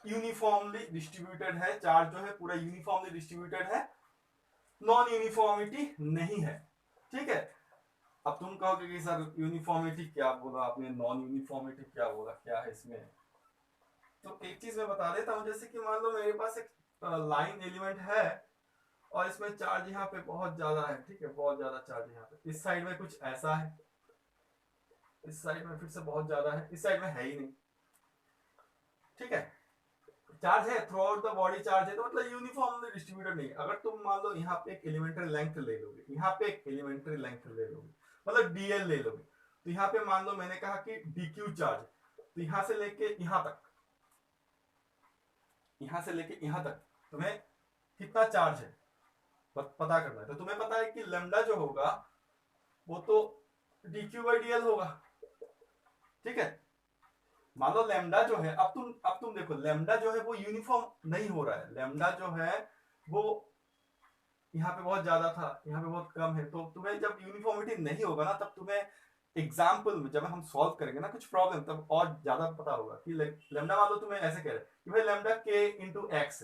यूनिफॉर्मली डिस्ट्रीब्यूटेड है, चार्ज जो है पूरा यूनिफॉर्मली डिस्ट्रीब्यूटेड है, नॉन यूनिफॉर्मिटी नहीं है, ठीक है। अब तुम कहोगे कि सर यूनिफॉर्मिटी क्या बोला आपने, नॉन यूनिफॉर्मिटी क्या बोला, क्या है इसमें? तो एक चीज मैं बता देता हूँ, जैसे कि मान लो मेरे पास एक लाइन एलिमेंट है और इसमें चार्ज यहाँ पे बहुत ज्यादा है, ठीक है, बहुत ज्यादा चार्ज यहाँ पे, इस साइड में कुछ ऐसा है, इस साइड में फिर से बहुत ज्यादा है, इस साइड में है ही नहीं, ठीक है। चार्ज है through out the body, charge है, तो मतलब यूनिफॉर्मली डिस्ट्रीब्यूटेड नहीं है। अगर तुम मान लो यहाँ पे एक एलिमेंट्री लेंथ ले लोगे, यहाँ पे एक एलिमेंट्री लेंथ ले लोगे, मतलब डीएल ले लोगे, तो यहाँ पे मान लो मैंने कहा कि डीक्यू चार्ज, तो यहाँ से लेके यहाँ तक, यहाँ से लेके यहाँ तक तुम्हें कितना चार्ज है पता करना है। तो तुम्हें पता है कि लेमडा जो होगा वो तो dq बाई dl होगा, ठीक है। मान लो लेमडा जो है, अब तुम देखो लेमडा जो है वो यूनिफॉर्म नहीं हो रहा है, लेमडा जो है वो यहाँ पे बहुत ज्यादा था, यहाँ पे बहुत कम है। तो तुम्हें जब यूनिफॉर्मिटी नहीं होगा ना, तब तुम्हें एग्जाम्पल में जब हम सॉल्व करेंगे ना कुछ प्रॉब्लम, तब और ज्यादा पता होगा कि लेमडा, मान लो तुम्हें ऐसे कह रहे कि भाई lambda k into x,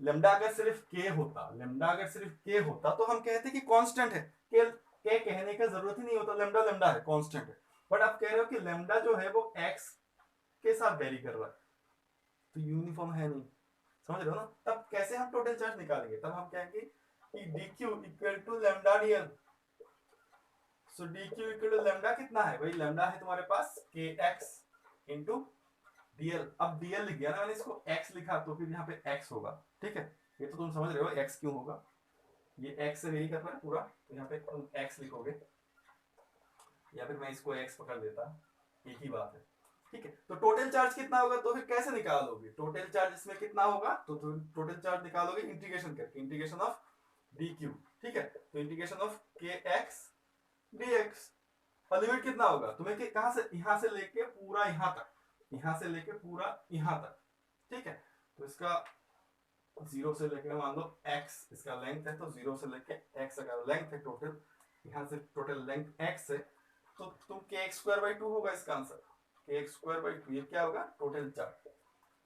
lambda अगर सिर्फ k होता, लेमडा अगर सिर्फ k होता तो हम कहते कि कांस्टेंट है, k कहने का जरूरत ही नहीं होता, लेमडा लेमडा है, कांस्टेंट है। बट आप कह रहे हो कि लेमडा जो है वो x के साथ वेरी कर रहा है, तो यूनिफॉर्म है नहीं, समझ रहे हो ना? तब कैसे हम टोटल चार्ज निकालेंगे? तब हम कहेंगे कि dq equal to lambda dl। So dq equal to lambda कितना है भाई? लैम्डा है तुम्हारे पास kx इंटू dl। अब dl लिख दिया ना मैंने, इसको x लिखा तो फिर यहाँ पे x होगा, ठीक है? ये तो तुम समझ रहे हो x क्यों होगा, ये x से वेरी कर रहा है पूरा, तो यहाँ पे तुम x लिखोगे या फिर मैं इसको x पकड़ देता, एक ही बात है, ठीक है? तो टोटल चार्ज कितना होगा तो फिर कैसे निकालोगे टोटल चार्ज? इसमें कितना होगा तो टोटल चार्ज निकालोगे इंटीग्रेशन करके, इंटीग्रेशन ऑफ dq, ठीक है? तो इंटीग्रेशन ऑफ kx dx। और लिमिट कितना होगा तुम्हें कि कहां से, यहां से लेके पूरा यहां तक, यहां से लेके पूरा यहां तक, ठीक है? तो इसका 0 से लेके मान लो x इसका लेंथ है, तो 0 से लेके x अगर लेंथ है टोटल, यहां से टोटल लेंथ x है, तो तुम kx स्क्वायर बाई 2 होगा इसका आंसर, kx स्क्वायर बाई 2 ये क्या होगा टोटल चार्ज,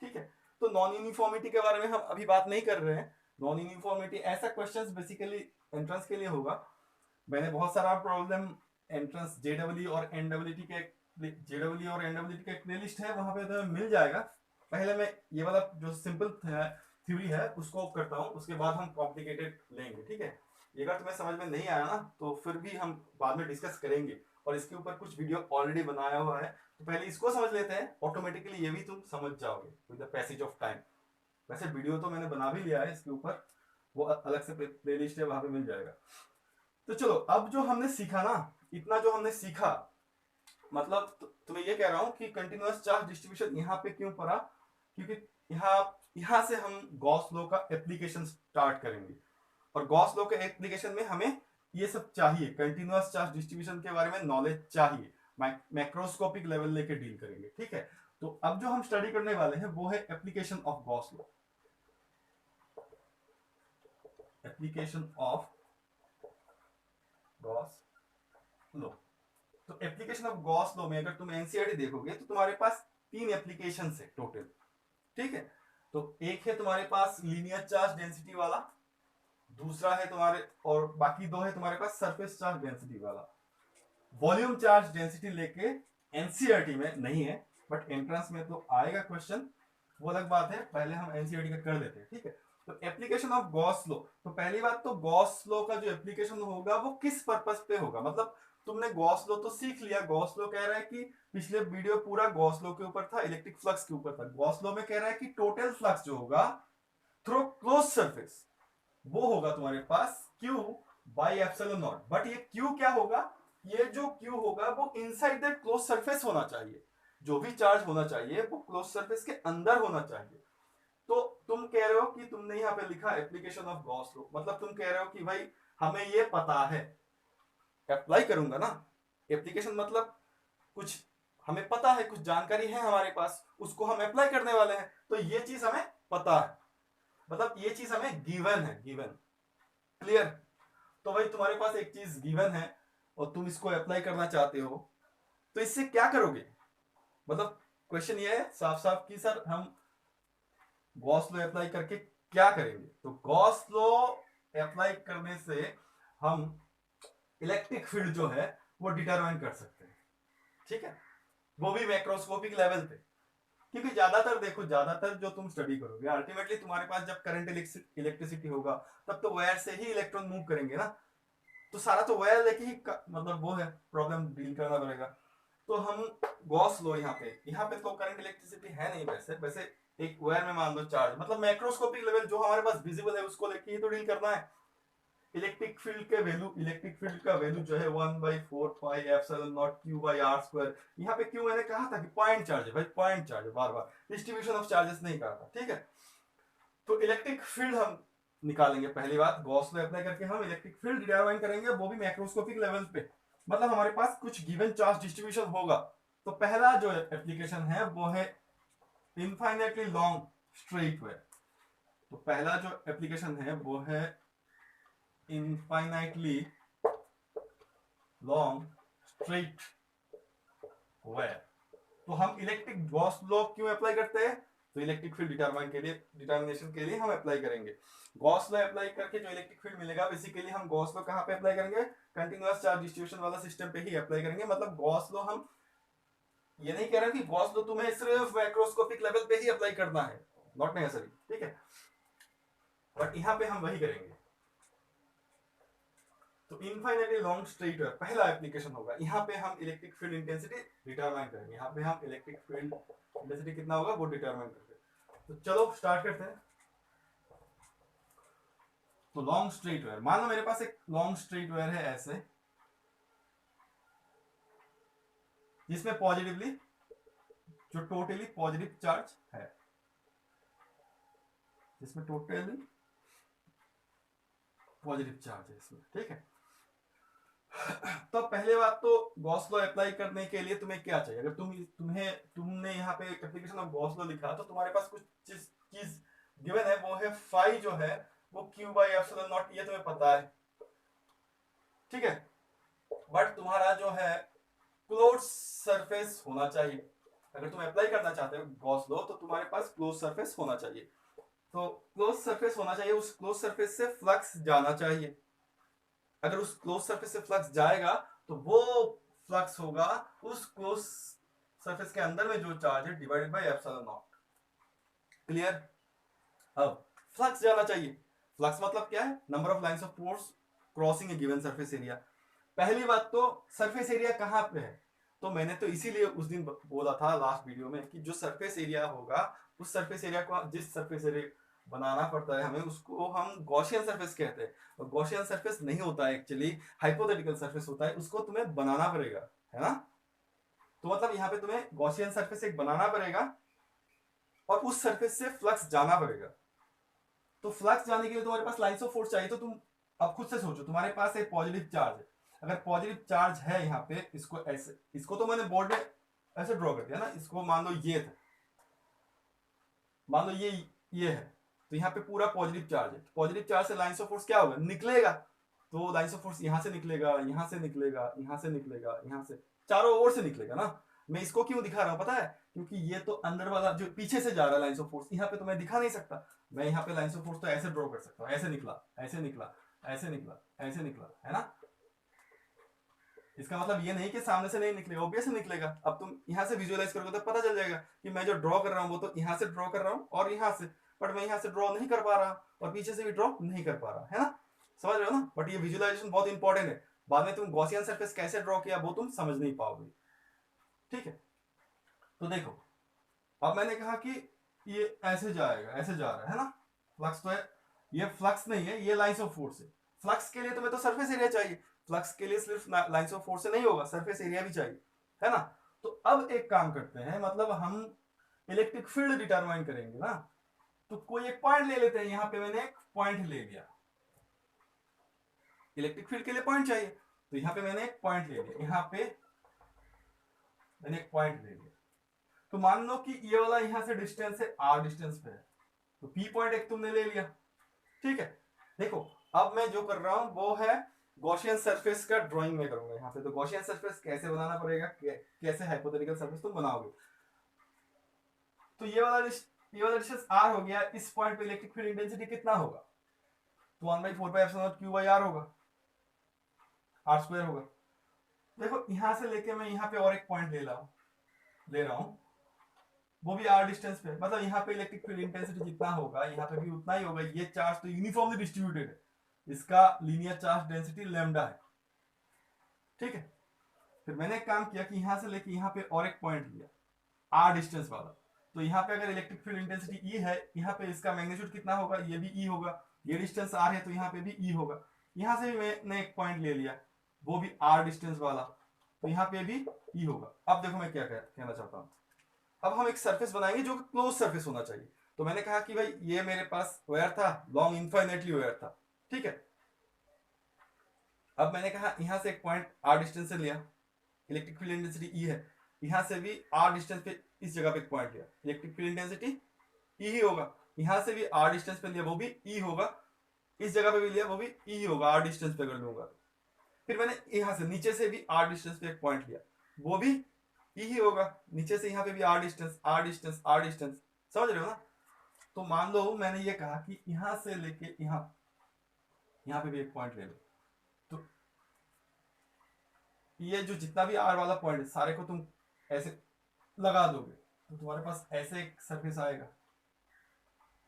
ठीक है? तो नॉन यूनिफॉर्मिटी के बारे में हम अभी बात नहीं कर रहे हैं। नॉन यूनिफॉर्मिटी ऐसा क्वेश्चंस बेसिकली एंट्रेंस के लिए होगा। मैंने बहुत सारा प्रॉब्लम एंट्रेंस जेडब्ल्यू और एनडब्ल्यूटी के, जेडब्ल्यू और एनडब्ल्यूटी का एक प्लेलिस्ट है, वहां पे तो मिल जाएगा। पहले मैं ये वाला जो सिंपल थ्योरी है उसको करता हूँ, उसके बाद हम कॉम्प्लिकेटेड लेंगे, ठीक है? ये अगर तुम्हें समझ में नहीं आया ना तो फिर भी हम बाद में डिस्कस करेंगे, और इसके ऊपर कुछ वीडियो ऑलरेडी बनाया हुआ है, तो पहले इसको समझ लेते हैं, ऑटोमेटिकली ये भी तुम समझ जाओगे with the passage of time. वैसे वीडियो तो मैंने बना भी लिया है इसके ऊपर, वो अलग से प्लेलिस्ट है, वहां पे मिल जाएगा। तो चलो, अब जो हमने सीखा ना, इतना जो हमने सीखा, मतलब तुम्हें ये कह रहा हूं कि कंटिन्यूअस चार्ज डिस्ट्रीब्यूशन यहाँ पे क्यों पड़ा, क्योंकि यहाँ से हम गॉस लॉ का एप्लीकेशन स्टार्ट करेंगे, और गॉस लॉ के एप्लीकेशन में हमें ये सब चाहिए, कंटिन्यूअस चार्ज डिस्ट्रीब्यूशन के बारे में नॉलेज चाहिए, मैक्रोस्कोपिक लेवल लेके डील करेंगे, ठीक है? तो अब जो हम स्टडी करने वाले हैं वो है application of Gauss law, application of Gauss law. तो एप्लीकेशन ऑफ गॉस लॉ में अगर तुम एनसीईआरटी देखोगे तो तुम्हारे पास 3 एप्लीकेशन है टोटल, ठीक है? तो एक है तुम्हारे पास लीनियर चार्ज डेंसिटी वाला, दूसरा है तुम्हारे, और बाकी 2 है तुम्हारे पास सरफेस चार्ज डेंसिटी वाला। वॉल्यूम चार्ज डेंसिटी लेके एनसीईआरटी में नहीं है, बट एंट्रेंस में तो आएगा क्वेश्चन, वो अलग बात है, पहले हम एनसीईआरटी का कर देते हैं, ठीक है? तो एप्लीकेशन ऑफ गॉस लॉ, तो पहली बात तो गॉस लॉ का जो एप्लीकेशन होगा वो किस पर्पस पे होगा, मतलब तुमने गॉस लॉ तो सीख लिया, गॉस लॉ कह रहा है कि पिछले वीडियो पूरा गॉस लॉ के ऊपर था, इलेक्ट्रिक फ्लक्स के ऊपर था। गॉस लॉ में कह रहा है कि टोटल फ्लक्स जो होगा थ्रू क्लोज सरफेस वो होगा तुम्हारे पास Q by epsilon not, but ये Q क्या होगा, ये जो Q होगा वो इनसाइड दैट क्लोज सरफेस होना चाहिए, जो भी चार्ज होना चाहिए वो क्लोज सरफेस के अंदर होना चाहिए। तो तुम कह रहे हो कि तुमने यहाँ पे लिखा एप्लीकेशन ऑफ गॉस लॉ, मतलब तुम कह रहे हो कि भाई हमें ये पता है, अप्लाई करूंगा ना, एप्लीकेशन मतलब कुछ हमें पता है, कुछ जानकारी है हमारे पास, उसको हम अप्लाई करने वाले हैं, तो ये चीज हमें पता है, मतलब ये चीज हमें गिवन है, गिवन, क्लियर? तो भाई तुम्हारे पास एक चीज गिवन है और तुम इसको अप्लाई करना चाहते हो, तो इससे क्या करोगे? मतलब क्वेश्चन ये है साफ साफ कि सर हम गॉस लॉ अप्लाई करके क्या करेंगे? तो गॉस लॉ अप्लाई करने से हम इलेक्ट्रिक फील्ड जो है वो डिटरमाइन कर सकते हैं, ठीक है? वो भी मैक्रोस्कोपिक लेवल पे, क्योंकि ज्यादातर देखो, ज्यादातर जो तुम स्टडी करोगे अल्टीमेटली तुम्हारे पास जब करंट इलेक्ट्रिसिटी होगा तब तो वायर से ही इलेक्ट्रॉन मूव करेंगे ना, तो सारा तो वायर लेके ही मतलब वो है प्रॉब्लम डील करना पड़ेगा। तो हम गॉस लो, यहाँ पे तो करंट इलेक्ट्रिसिटी है नहीं, वैसे वैसे एक वायर में मान लो चार्ज, मतलब मैक्रोस्कोपिक लेवल जो हमारे पास विजिबल है उसको लेके ही तो डील करना है। इलेक्ट्रिक फील्ड के वैल्यू, इलेक्ट्रिक फील्ड का वैल्यू जो है 1/4 pi epsilon naught Q by R square. यहाँ पे Q मैंने कहा था कि पॉइंट चार्ज है भाई, पॉइंट चार्ज है, बार बार डिस्ट्रीब्यूशन ऑफ चार्जेस नहीं कहा था, ठीक है? तो इलेक्ट्रिक फील्ड हम निकालेंगे, पहली बात गॉस लॉ अप्लाई करके हम इलेक्ट्रिक फील्ड डिटरमाइन करेंगे, वो भी मैक्रोस्कोपिक लेवल पे, मतलब हमारे पास कुछ गिवन चार्ज डिस्ट्रीब्यूशन होगा। तो पहला जो एप्लीकेशन है वो है इनफाइनाइटली लॉन्ग स्ट्रेट वायर। तो पहला जो एप्लीकेशन है वो है infinitely long straight wire। तो हम इलेक्ट्रिक गॉस लॉ क्यों अप्लाई करते हैं? तो इलेक्ट्रिक फील्ड डिटरमिनेशन के लिए हम अप्लाई करेंगे। गॉस लॉ अप्लाई करके जो इलेक्ट्रिक फील्ड मिलेगा, बेसिकली हम गॉस लॉ कहां पे अप्लाई करेंगे? कंटीन्यूअस चार्ज डिस्ट्रीब्यूशन वाला सिस्टम पे ही अप्लाई करेंगे। मतलब गॉस लॉ हम ये नहीं कह रहे कि गॉस लॉ तुम्हें सिर्फ मैक्रोस्कोपिक लेवल पे ही अप्लाई करना है, नॉट नेसेसरी, ठीक है, बट यहाँ पे हम वही करेंगे। तो इनफाइनाइटली लॉन्ग स्ट्रेट वेव पहला एप्लीकेशन होगा, यहाँ पे हम इलेक्ट्रिक फील्ड इंटेंसिटी डिटरमाइन करेंगे, यहाँ पे हम इलेक्ट्रिक फील्ड इंटेंसिटी कितना होगा वो डिटरमाइन करेंगे। तो चलो स्टार्ट करते हैं। तो लॉन्ग स्ट्रेट वायर, मान लो मेरे पास एक लॉन्ग स्ट्रेट वायर है ऐसे, जिसमें पॉजिटिवली, जो टोटली पॉजिटिव चार्ज है, जिसमें टोटली पॉजिटिव चार्ज है इसमें, ठीक है। तो पहले बात तो गॉस लॉ अप्लाई करने के लिए तुम्हें क्या चाहिए, अगर तुमने यहाँ पे एप्लीकेशन ऑफ गॉस लॉ लिखा तो तुम्हारे पास कुछ चीज गिवन है, वो है फाई जो है वो क्यू बाई एप्सिलॉन नॉट, ये तुम्हें पता है, ठीक है। बट तुम्हारा जो है क्लोज सरफेस होना चाहिए, अगर तुम अप्लाई करना चाहते हो गॉस लॉ तो तुम्हारे पास क्लोज सरफेस होना चाहिए। तो क्लोज सरफेस होना चाहिए, उस क्लोज सरफेस से फ्लक्स जाना चाहिए, अगर उस क्लोज सरफेस से फ्लक्स जाएगा तो वो फ्लक्स होगा उस क्लोज सरफेस के अंदर में जो चार्ज है divided by epsilon not, clear. अब फ्लक्स जाना चाहिए, फ्लक्स मतलब क्या है, number of lines of force crossing A given surface area. पहली बात तो सरफेस एरिया कहां पे है, तो मैंने तो इसीलिए उस दिन बोला था लास्ट वीडियो में कि जो सरफेस एरिया होगा उस सरफेस एरिया को, जिस सरफेस एरिया बनाना पड़ता है हमें, उसको हम गॉसियन सरफेस कहते हैं। और गॉसियन सरफेस नहीं होता है एक्चुअली, हाइपोथेटिकल सरफेस होता है, उसको तुम्हें बनाना पड़ेगा, है ना। तो मतलब यहाँ पे तुम्हें गॉसियन सरफेस एक बनाना पड़ेगा और उस सरफेस से फ्लक्स जाना पड़ेगा। तो फ्लक्स जाने के लिए तुम्हारे पास लाइंस ऑफ फोर्स चाहिए। तो तुम अब खुद से सोचो, तुम्हारे पास एक पॉजिटिव चार्ज है, अगर पॉजिटिव चार्ज है यहाँ पे, इसको ऐसे, इसको तो मैंने बोर्ड में ऐसे ड्रॉ कर दिया ना, इसको मान लो ये था, मान लो ये है, तो यहाँ पे पूरा पॉजिटिव चार्ज है, पॉजिटिव चार्ज से लाइंस ऑफ फोर्स क्या होगा, निकलेगा। तो लाइंस ऑफ फोर्स यहाँ से निकलेगा, यहाँ से निकलेगा, यहाँ से निकलेगा, यहाँ से, चारों ओर से निकलेगा ना। मैं इसको क्यों दिखा रहा हूँ पता है, क्योंकि ये तो अंदर वाला जो पीछे से जा रहा है लाइंस ऑफ फोर्स, यहाँ पे तो मैं दिखा नहीं सकता। मैं यहाँ पे लाइंस ऑफ फोर्स तो ऐसे ड्रॉ कर सकता हूँ, ऐसे निकला, ऐसे निकला, ऐसे निकला, ऐसे निकला, है ना। इसका मतलब ये नहीं कि सामने से नहीं निकलेगा, ऑब्वियसली निकलेगा। अब तुम यहाँ से विजुअलाइज करोगे तो पता चल जाएगा कि मैं जो ड्रॉ कर रहा हूँ वो तो यहाँ से ड्रॉ कर रहा हूँ और यहाँ से, बट मैं यहाँ से ड्रॉ नहीं कर पा रहा और पीछे से भी ड्रॉ नहीं कर पा रहा, है ना, समझ रहे हो ना। बट ये विजुअलाइजेशन बहुत इंपॉर्टेंट है, बाद में तुम गॉसियन सरफेस कैसे ड्रॉ किया वो तुम समझ नहीं पाओगे, ठीक है। तो देखो, अब मैंने कहा कि ये ऐसे जाएगा, ऐसे जा रहा है ना, फ्लक्स तो है, ये फ्लक्स नहीं है, ये लाइंस ऑफ फोर्स है। फ्लक्स के लिए तुम्हें तो सरफेस एरिया चाहिए, फ्लक्स के लिए सिर्फ लाइंस ऑफ फोर्स से नहीं होगा, सरफेस एरिया भी चाहिए, है ना। तो अब एक काम करते हैं, मतलब हम इलेक्ट्रिक फील्ड डिटरमाइन करेंगे ना। तो कोई एक पॉइंट ले लेते हैं, यहां पे मैंने एक पॉइंट ले लिया, इलेक्ट्रिक फील्ड के लिए पॉइंट चाहिए, तो यहां पे मैंने एक पॉइंट ले लिया, यहां पे मैंने एक पॉइंट ले लिया। तो मान लो कि ये वाला यहां से डिस्टेंस है r डिस्टेंस पे है, तो p पॉइंट एक तुमने ले लिया, ठीक है। देखो अब मैं जो कर रहा हूं वो है गॉसियन सरफेस का ड्राइंग में करूंगा यहाँ पे। तो गॉसियन सरफेस कैसे बनाना पड़ेगा, कैसे हाइपोथेटिकल सरफेस तुम बनाओगे। तो ये वाला डिस्टेंस r हो गया, इस पॉइंट पे इलेक्ट्रिक फील्ड इंटेंसिटी कितना होगा, तो 1/4πε0 q/r होगा, r स्क्वायर होगा। देखो यहां से लेके मैं यहाँ पे और एक पॉइंट ले रहा हूं, वो भी r डिस्टेंस पे, मतलब यहाँ पे इलेक्ट्रिक फील्ड इंटेंसिटी जितना होगा यहाँ पे भी उतना ही होगा। ये चार्ज तो यूनिफॉर्मली डिस्ट्रीब्यूटेड है, इसका लीनियर चार्ज डेंसिटी लैम्डा है, ठीक है। फिर मैंने एक काम किया कि यहाँ से लेके यहाँ पे और एक पॉइंट लिया r डिस्टेंस वाला। तो यहाँ पे अगर इलेक्ट्रिक फील्ड इंटेंसिटी E है, यहाँ पे इसका मैग्नीट्यूड कितना होगा, ये भी E होगा, ये डिस्टेंस r है तो यहाँ पे भी E होगा। यहाँ से भी मैंने एक पॉइंट ले लिया, वो भी r डिस्टेंस वाला, तो यहाँ पे भी E होगा। अब देखो मैं क्या कहना चाहता हूँ, अब हम एक सरफेस बनाएंगे जो क्लोज सरफेस होना चाहिए। तो मैंने कहा कि भाई ये मेरे पास वायर था, लॉन्ग इनफाइनेटली वायर था, ठीक है। अब मैंने कहा यहां से एक पॉइंट r डिस्टेंस से लिया, इलेक्ट्रिक फील्ड इंटेंसिटी E है, यहां से भी r डिस्टेंस पे इस जगह पे एक पॉइंट लिया, इलेक्ट्रिक फील्ड इंटेंसिटी E ही होगा। यहां से भी r डिस्टेंस पे लिया, वो भी E होगा, इस जगह पे भी लिया, वो भी E होगा, r डिस्टेंस पे कर लूंगा। फिर मैंने यहां से नीचे से भी r डिस्टेंस पे एक पॉइंट लिया, वो भी E ही होगा, नीचे से यहाँ पे भी r distance, r distance, r distance, समझ रहे हो ना। तो मान लो मैंने ये कहा कि यहां से लेके यहाँ पे भी एक पॉइंट ले लो, तो ये जो जितना भी r वाला पॉइंट है सारे को तुम ऐसे लगा दोगे तो तुम्हारे पास ऐसे एक सरफेस आएगा,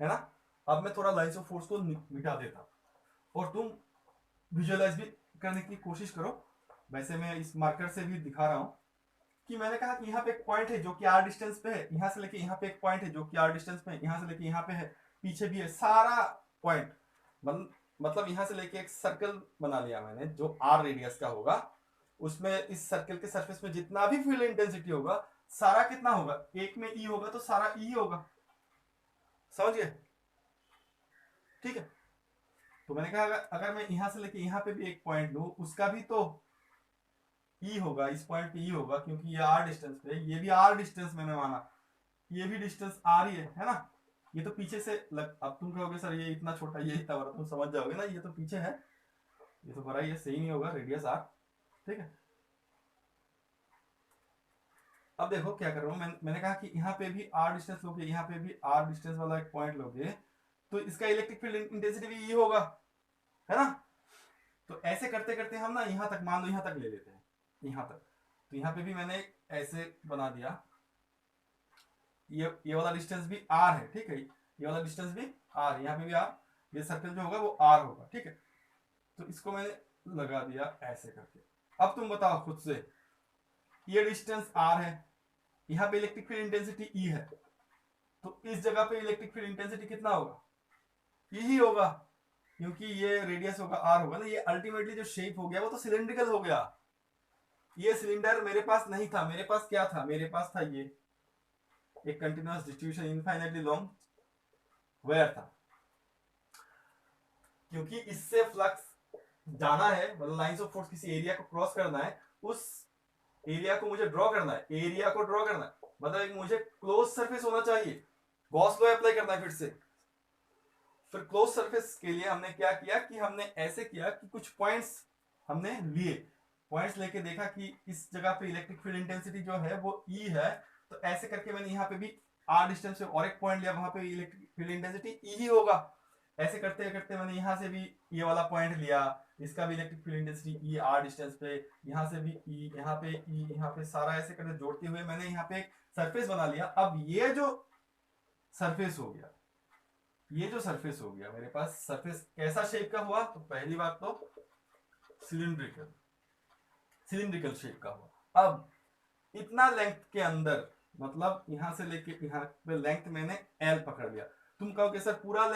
है ना। अब मैं थोड़ा लाइंस ऑफ फोर्स को मिटा देता और तुम विजुअलाइज भी करने की कोशिश करो। वैसे मैं इस मार्कर से भी दिखा रहा हूँ कि मैंने कहा कि यहाँ पे एक पॉइंट है जो कि r डिस्टेंस पे है, यहाँ से लेके यहाँ पे एक पॉइंट है जो कि r डिस्टेंस पे है, यहाँ से लेके यहाँ पे है, पीछे भी है, सारा पॉइंट मतलब यहाँ से लेके एक सर्कल बना लिया मैंने जो r रेडियस का होगा। उसमें इस सर्कल के सरफेस में जितना भी फील्ड इंटेंसिटी होगा सारा कितना होगा, एक में E होगा तो सारा E होगा, समझ गए? ठीक है, तो मैंने कहा अगर मैं यहां से लेके यहाँ पे भी एक पॉइंट लूं उसका भी तो E होगा, इस पॉइंट पे E होगा क्योंकि ये r डिस्टेंस पे है, ये भी r डिस्टेंस मैंने माना, ये भी डिस्टेंस r ही है ना। ये तो पीछे से अब तुम कहोगे सर ये इतना छोटा ये इतना बड़ा, तुम समझ जाओगे ना, ये तो पीछे है, ये तो बड़ा, ये सही नहीं होगा रेडियस r। ठीक है, अब देखो क्या कर रहा हूं मैंने कहा कि यहाँ पे भी r डिस्टेंस लोगे, यहाँ पे भी r डिस्टेंस वाला एक पॉइंट लोगे तो इसका इलेक्ट्रिक फील्ड इंटेंसिटी भी ये होगा, है ना। तो ऐसे करते करते हम ना यहाँ तक, मान लो यहाँ तक ले लेते हैं, यहाँ तक, तो यहाँ पे भी मैंने ऐसे बना दिया, ये वाला डिस्टेंस भी r है, ठीक है, ये वाला डिस्टेंस भी r है, यहाँ पे भी r, ये सर्कल जो होगा वो r होगा, ठीक है। तो इसको मैंने लगा दिया ऐसे करके। अब तुम बताओ खुद से, ये डिस्टेंस r है, यहाँ पे इलेक्ट्रिक फील्ड इंटेंसिटी E है, तो इस जगह पे इलेक्ट्रिक फील्ड इंटेंसिटी कितना होगा, E ही होगा, क्योंकि ये रेडियस होगा r होगा ना। ये अल्टीमेटली जो शेप हो गया वो तो सिलेंड्रिकल हो गया। ये सिलेंडर मेरे पास नहीं था, मेरे पास क्या था, मेरे पास था ये एक continuous distribution infinitely long wire था, क्योंकि इससे फ्लक्स जाना है, मतलब लाइंस ऑफ फोर्स किसी एरिया को क्रॉस करना है, उस एरिया को मुझे ड्रॉ करना है, एरिया को ड्रॉ करना है, मतलब एक मुझे क्लोज सरफेस होना चाहिए, गॉस लॉ अप्लाई करना है फिर क्लोज सरफेस के लिए हमने क्या किया कि हमने ऐसे किया कि कुछ पॉइंट्स हमने लिए, पॉइंट्स लेके देखा कि इस जगह पे इलेक्ट्रिक फील्ड इंटेंसिटी जो है वो E है, तो ऐसे करके मैंने यहाँ पे भी r डिस्टेंस से और एक पॉइंट लिया, वहां पे इलेक्ट्रिक फील्ड इंटेंसिटी E ही होगा। ऐसे करते करते मैंने यहाँ से भी ये वाला पॉइंट लिया, इसका भी electric field intensity E r distance पे, यहाँ से भी E, यहाँ पे E, यहाँ पे सारा ऐसे करके जोड़ते हुए मैंने यहाँ पे एक सरफेस बना लिया। अब ये जो सरफेस हो गया, ये जो सरफेस हो गया मेरे पास, सरफेस कैसा शेप का हुआ, तो पहली बात तो सिलिंड्रिकल शेप का हुआ। अब इतना लेंथ के अंदर, मतलब यहां से लेके यहाँ पे लेंथ मैंने L पकड़ लिया। तुम कहोगे सर पूरा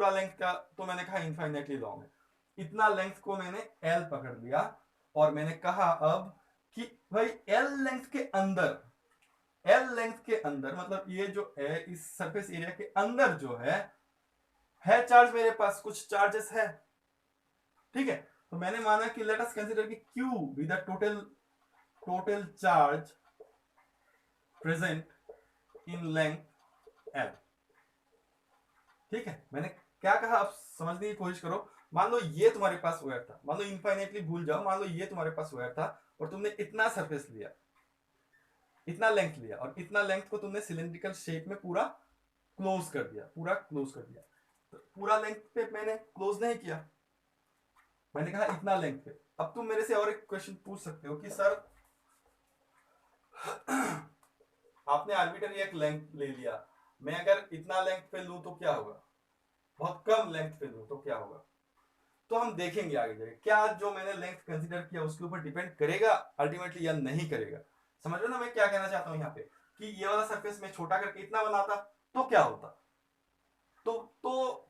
लेंथ का, तो मैंने कहा इनफाइनाइटली लॉन्ग है, इतना लेंथ को मैंने L पकड़ लिया और मैंने कहा अब कि भाई L लेंथ के अंदर मतलब ये जो है इस सरफेस एरिया के अंदर जो है चार्ज, मेरे पास कुछ चार्जेस है, ठीक है। तो मैंने माना कि लेट अस कंसीडर कि Q be the total charge present in length L, ठीक है। मैंने क्या कहा, आप समझने की कोशिश करो। मान लो ये तुम्हारे पास वायर था, मान लो इनफाइनाइटली भूल जाओ, मान लो ये तुम्हारे पास वायर था और तुमने इतना सरफेस लिया, इतना लेंथ लिया, और इतना लेंथ को तुमने सिलिंड्रिकल शेप में पूरा क्लोज कर दिया। तो पूरा लेंथ पे मैंने क्लोज नहीं किया, मैंने कहा इतना लेंथ पे। अब तुम मेरे से और एक क्वेश्चन पूछ सकते हो कि सर आपने आर्बिट्ररी एक लेंथ ले लिया, मैं अगर इतना लेंथ पे लूं तो क्या होगा, बहुत कम लेंथ पे लूं तो क्या होगा। तो हम देखेंगे आगे जाके क्या जो मैंने लेंथ कंसीडर किया उसके ऊपर डिपेंड करेगा अल्टीमेटली या नहीं करेगा। समझ रहे हो ना मैं क्या कहना चाहता हूं यहाँ पे, कि ये वाला सरफेस में छोटा करके इतना बनाता तो क्या होता, तो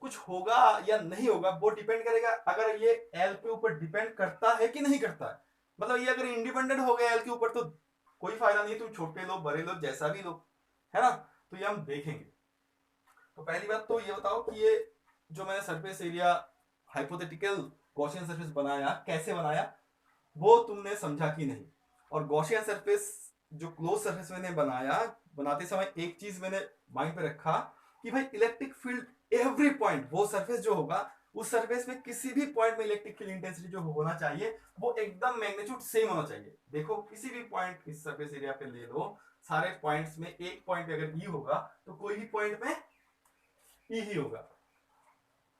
कुछ होगा या नहीं होगा वो डिपेंड करेगा। अगर ये L के ऊपर डिपेंड करता है कि नहीं करता है, मतलब ये अगर इंडिपेंडेंट हो गया L के ऊपर तो कोई फायदा नहीं, तुम छोटे लो बड़े लो जैसा भी लो, है ना। तो ये हम देखेंगे। तो पहली बात तो ये बताओ कि ये जो मैंने surface area hypothetical Gaussian surface बनाया, कैसे बनाया वो तुमने समझा कि नहीं। और गॉसियन सरफेस जो क्लोज सरफेस मैंने बनाया, बनाते समय एक चीज मैंने माइंड पे रखा कि भाई इलेक्ट्रिक फील्ड एवरी पॉइंट, वो सरफेस जो होगा उस सरफेस में किसी भी पॉइंट में इलेक्ट्रिक फील्ड इंटेंसिटी जो होना चाहिए वो एकदम मैग्नीट्यूड सेम होना चाहिए। देखो किसी भी पॉइंट इस सरफेस एरिया पे ले लो, सारे पॉइंट्स में एक पॉइंट अगर E होगा तो कोई भी पॉइंट में E ही होगा।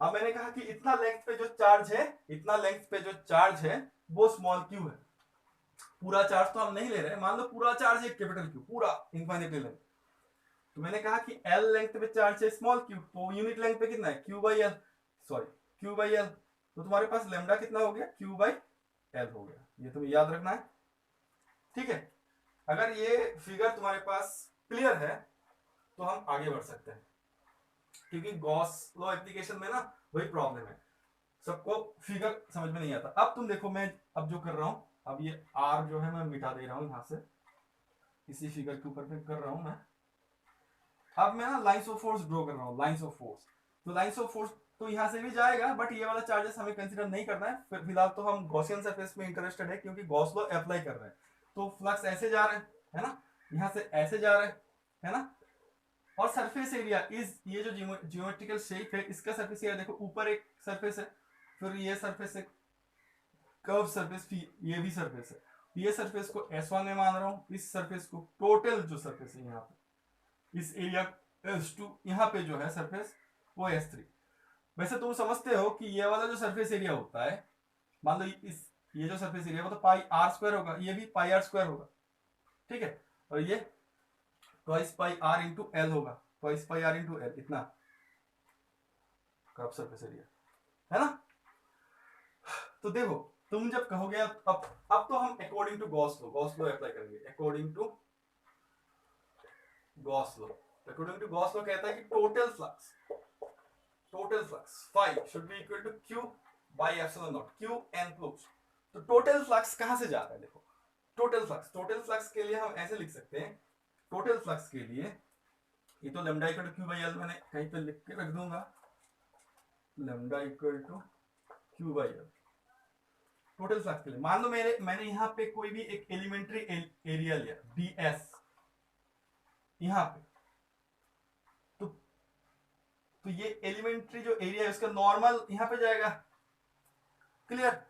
अब मैंने कहा कि इतना लेंथ पे जो चार्ज है वो स्मॉल q है। पूरा चार्ज तो हम नहीं ले रहे, मान लो पूरा चार्ज है कैपिटल Q, पूरा इनफाइनाइटली लेंथ, तो मैंने कहा कि L लेंथ पे चार्ज है स्मॉल q, तो यूनिट लेंथ पे कितना है q by L, sorry q by L, तो तुम्हारे पास लेमडा कितना हो गया q बाई एल हो गया। ये तुम्हें याद रखना है, ठीक है। अगर ये फिगर तुम्हारे पास क्लियर है तो हम आगे बढ़ सकते हैं, क्योंकि गॉस लॉ एप्लीकेशन में ना वही प्रॉब्लम है, सबको फिगर समझ में नहीं आता। अब तुम देखो मैं अब जो कर रहा हूं, अब ये r जो है मैं मिटा दे रहा हूं यहां से, इसी फिगर के ऊपर कर रहा हूं मैं। अब मैं ना लाइंस ऑफ फोर्स ड्रॉ कर रहा हूं, लाइंस ऑफ फोर्स। तो लाइंस ऑफ फोर्स तो यहां से भी जाएगा, बट ये वाला चार्जेस हमें कंसीडर नहीं करना है फिलहाल, तो हम गॉसियन सरफेस में इंटरेस्टेड है, क्योंकि गॉस लॉ अप्लाई कर रहे हैं। तो फ्लक्स ऐसे जा रहे हैं, है ना, यहां से ऐसे जा रहे हैं, है ना। और सरफेस एरिया इज, ये जो जियोमेट्रिकल शेप है इसका सरफेस एरिया देखो, ऊपर एक सरफेस है, फिर ये सरफेस है कर्व सरफेस, ये भी सरफेस है। ये सरफेस को S1 में मान रहा हूं, इस सरफेस को टोटल जो सरफेस है यहाँ पे, इस एरिया S2, यहाँ पे जो है सरफेस वो S3। वैसे तुम समझते हो कि ये वाला जो सरफेस एरिया होता है, मान लो इस ये जो सरफेस एरिया वो तो पाई आर स्क्वायर होगा, ये भी पाई आर स्क्वायर होगा, ठीक है। और ये twice pi r into l होगा, twice pi r into l, इतना कर्व सरफेस एरिया, है ना। तो देखो तुम जब कहोगे अब तो हम according to Gauss law apply करेंगे। अकॉर्डिंग टू गॉस लॉ कहता है कि total flux phi should be equal to q by epsilon naught, q enclosed. तो टोटल फ्लक्स कहां से जा रहा है, देखो टोटल फ्लक्स के लिए हम ऐसे लिख सकते हैं, टोटल फ्लक्स के लिए ये तो lambda equal to q by L मैंने कहीं पे लिख के रख दूंगा, lambda equal to q by L total flux के लिए। मान लो मैंने यहाँ पे कोई भी एक एलिमेंट्री एरिया लिया ds यहाँ पे, तो ये एलिमेंट्री जो एरिया है उसका नॉर्मल यहाँ पे जाएगा, क्लियर।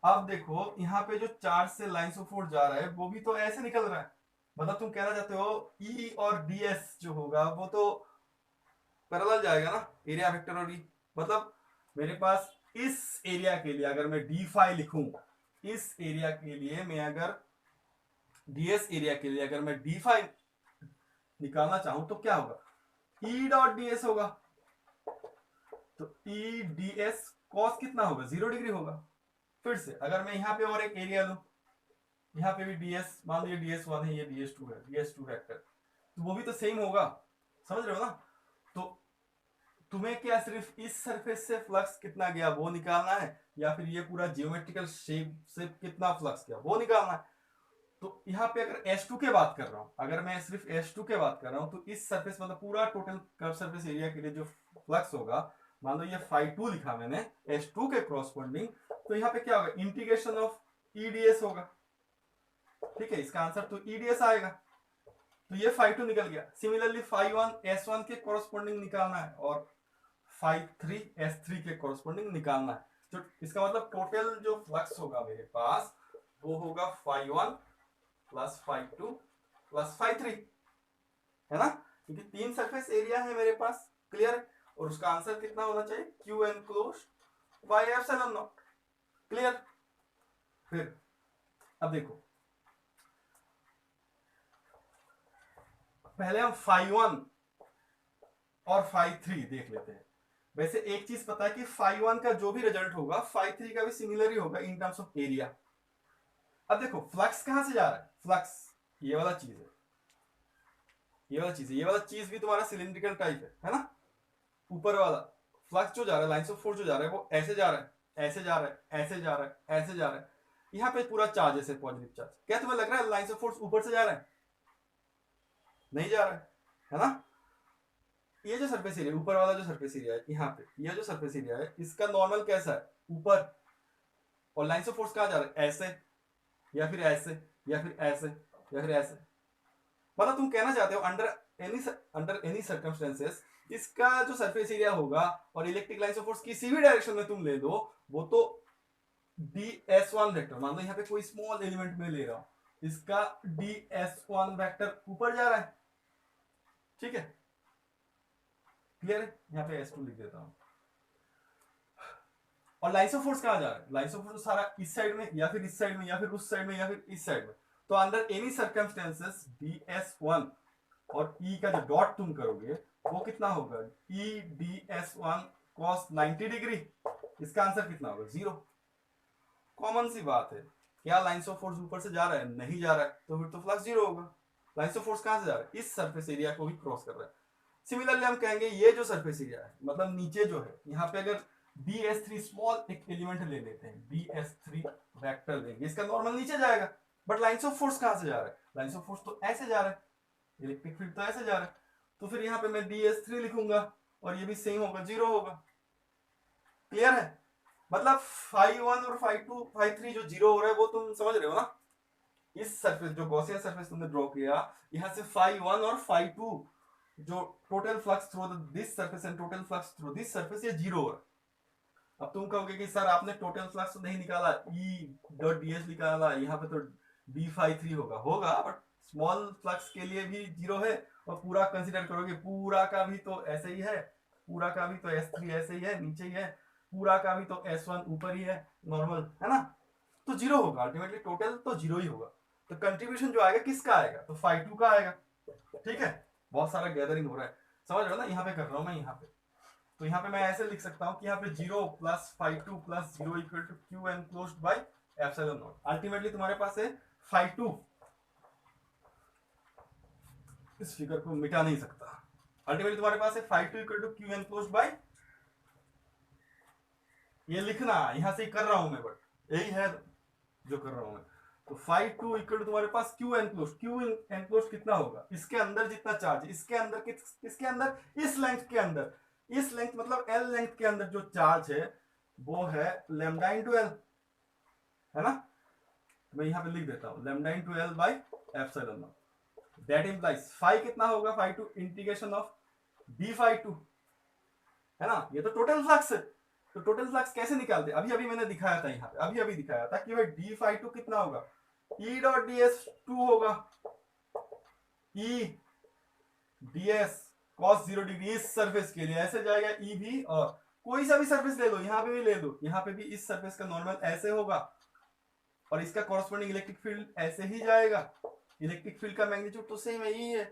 अब देखो यहाँ पे जो चार्ज से लाइंस ऑफ फोर्स जा रहा है वो भी तो ऐसे निकल रहा है, मतलब तुम कहना चाहते हो E और ds जो होगा वो तो पैरेलल जाएगा ना, एरिया वेक्टर और E। मतलब मेरे पास इस एरिया के लिए अगर मैं d फाई लिखूं, इस एरिया के लिए मैं अगर ds एरिया के लिए अगर मैं d फाई निकालना चाहूं तो क्या होगा, E डॉट ds होगा। तो E ds cos कितना होगा, 0 डिग्री होगा। फिर से अगर मैं यहाँ पे और एक एरिया लूं, यहाँ पे भी ds, मान लो ये ds1 है, ये ds2 है, ds2 वेक्टर, तो वो भी तो सेम होगा, समझ रहे हो ना। तो तुम्हें क्या सिर्फ इस सरफेस से फ्लक्स कितना गया वो निकालना है, या फिर ये पूरा जियोमेट्रिकल शेप से कितना फ्लक्स गया वो निकालना है। तो यहाँ पे अगर S2 के बात कर रहा हूं, अगर मैं सिर्फ S2 के बात कर रहा हूं, तो इस सरफेस मतलब पूरा टोटल कर्व सरफेस एरिया के लिए जो फ्लक्स होगा, मान लो ये φ2 लिखा मैंने S2 के कॉरस्पॉन्डिंग, तो यहाँ पे क्या होगा, इंटीग्रेशन ऑफ EDS होगा, ठीक है। इसका आंसर तो EDS आएगा, तो ये φ2 निकल गया। सिमिलरली φ1 S1 के कॉरस्पॉन्डिंग निकालना है और φ3 S3 के कॉरस्पॉन्डिंग निकालना है। तो इसका मतलब टोटल जो फ्लक्स होगा मेरे पास वो होगा φ1 प्लस φ2 प्लस φ3, है ना, क्योंकि तीन सरफेस एरिया है मेरे पास, क्लियर है। और उसका आंसर कितना होना चाहिए, q enclosed by epsilon not, clear. फिर अब देखो पहले हम φ1 और φ3 देख लेते हैं। वैसे एक चीज पता है कि φ1 का जो भी रिजल्ट होगा φ3 का भी सिमिलर ही होगा इन टर्म्स ऑफ एरिया। अब देखो फ्लक्स कहां से जा रहा है, फ्लक्स ये वाला चीज है, ये वाला चीज भी तुम्हारा सिलिंड्रिकल टाइप है ना। ऊपर वाला फ्लक्स जो जा रहा है, लाइंस ऑफ फोर्स जो जा रहा है वो ऐसे जा रहा है, ऐसे जा रहा है, ऐसे जा रहा है, ऐसे जा रहा है। यहाँ पे पूरा चार्ज है, पॉजिटिव चार्ज। क्या तुम्हें लग रहा है लाइंस ऑफ फोर्स ऊपर से जा रहा है, नहीं जा रहा है ना। ये जो सरफेस एरिया, ऊपर वाला जो सरफेस एरिया है, यहाँ पे ये जो सरफेस एरिया है इसका नॉर्मल कैसा है, ऊपर, और लाइंस ऑफ फोर्स कहाँ जा रहा है, ऐसे या फिर ऐसे या फिर ऐसे या फिर ऐसे। मतलब तुम कहना चाहते हो अंडर एनी सर्कमस्टेंसेस इसका जो सरफेस एरिया होगा और इलेक्ट्रिक लाइंस ऑफ फोर्स किसी भी डायरेक्शन में तुम ले दो, वो तो ds1 वेक्टर, मान लो यहाँ पे कोई स्मॉल एलिमेंट में ले रहा हूं, इसका ds1 वेक्टर ऊपर जा रहा है, ठीक है, क्लियर है। यहाँ पे S2 लिख देता हूं। और लाइंस ऑफ फोर्स कहां जा रहा है, लाइंस ऑफ फोर्स सारा इस साइड में या फिर इस साइड में या फिर उस साइड में या फिर इस साइड में। तो अंडर एनी सर्कमस्टेंसेस ds1 और ई का जो डॉट तुम करोगे वो कितना होगा, E D S one cos 90 degree, इसका आंसर कितना होगा 0। कॉमन सी बात है, क्या लाइंस ऑफ फोर्स ऊपर से जा रहा है, नहीं जा रहा है, तो फिर तो फ्लक्स 0 होगा। लाइंस ऑफ फोर्स कहां से जा रहा है, इस सरफेस एरिया को भी क्रॉस कर रहा है। सिमिलरली हम कहेंगे ये जो सरफेस एरिया है, मतलब नीचे जो है, यहाँ पे अगर BS3 स्मॉल एक एलिमेंट ले लेते हैं, BS3 वेक्टर लेंगे, इसका नॉर्मल नीचे जाएगा, बट लाइंस ऑफ फोर्स कहां से जा रहा है, लाइंस ऑफ फोर्स तो ऐसे जा रहा है, इलेक्ट्रिक फील्ड तो ऐसे जा रहा है, तो फिर यहाँ पे मैं BS3 लिखूंगा और ये भी सेम होगा, 0 होगा। क्लियर है, मतलब φ1 और φ2 φ3 जो 0 हो रहा है वो तुम समझ रहे हो ना। इस सरफेस जो गॉसियन सरफेस तुमने ड्रॉ किया, यहाँ से φ1 और φ2 जो total flux through this surface and total flux through this surface, ये 0 है। अब तुम कहोगे कि सर आपने टोटल फ्लक्स तो नहीं निकाला, E.ds निकाला, यहाँ पे तो d φ3 होगा, बट स्मॉल फ्लक्स के लिए भी 0 है, और पूरा कंसीडर करोगे, पूरा का भी तो ऐसे ही है, पूरा का भी तो S3 ऐसे ही है, नीचे ही है, पूरा का भी तो S1 ऊपर ही है, नॉर्मल है ना, तो 0 होगा अल्टीमेटली, टोटल तो 0 ही होगा। तो कंट्रीब्यूशन जो आएगा किसका आएगा, तो φ2 का आएगा। ठीक है, बहुत सारा गैदरिंग हो रहा है, समझ रहे हो ना, यहाँ पे कर रहा हूँ मैं, यहाँ पे तो यहाँ पे मैं ऐसे लिख सकता हूँ कि यहाँ पे 0 plus φ2 plus 0 equal to q enclosed by epsilon not. Ultimately तुम्हारे पास है φ2, इस फिगर को मिटा नहीं सकता, अल्टीमेटली तुम्हारे पास है φ2 equal to q enclosed by, ये लिखना यहां से ही कर रहा हूं मैं, बट यही है जो कर रहा हूं मैं। तो φ2 इक्वल टू तुम्हारे पास क्यू एनक्लोज्ड कितना होगा, इसके अंदर जितना चार्ज, इसके अंदर किसके अंदर, इस लेंथ के अंदर, इस लेंथ मतलब L लेंथ के अंदर जो चार्ज है वो है लैम्डा इंटू एल, है ना, मैं यहाँ पे लिख देता हूँ lambda into L by epsilon naught. That implies phi कितना होगा, φ2 इंटीग्रेशन ऑफ d φ2, है ना, ये तो टोटल फ्लक्स है। तो टोटल फ्लक्स कैसे निकालते, अभी अभी मैंने दिखाया था, यहाँ पे अभी दिखाया था कि भाई d φ2 कितना होगा, E डॉट ds 2 होगा, E ds cos 0 डिग्री इस सरफेस के लिए ऐसे जाएगा, E भी, और कोई सा भी सरफेस ले लो, यहाँ पे भी ले लो, यहाँ पे भी इस सरफेस का नॉर्मल ऐसे होगा, और इसका कॉरस्पॉन्डिंग इलेक्ट्रिक फील्ड ऐसे ही जाएगा, इलेक्ट्रिक फील्ड का मैग्नीट्यूड तो सेम ही है।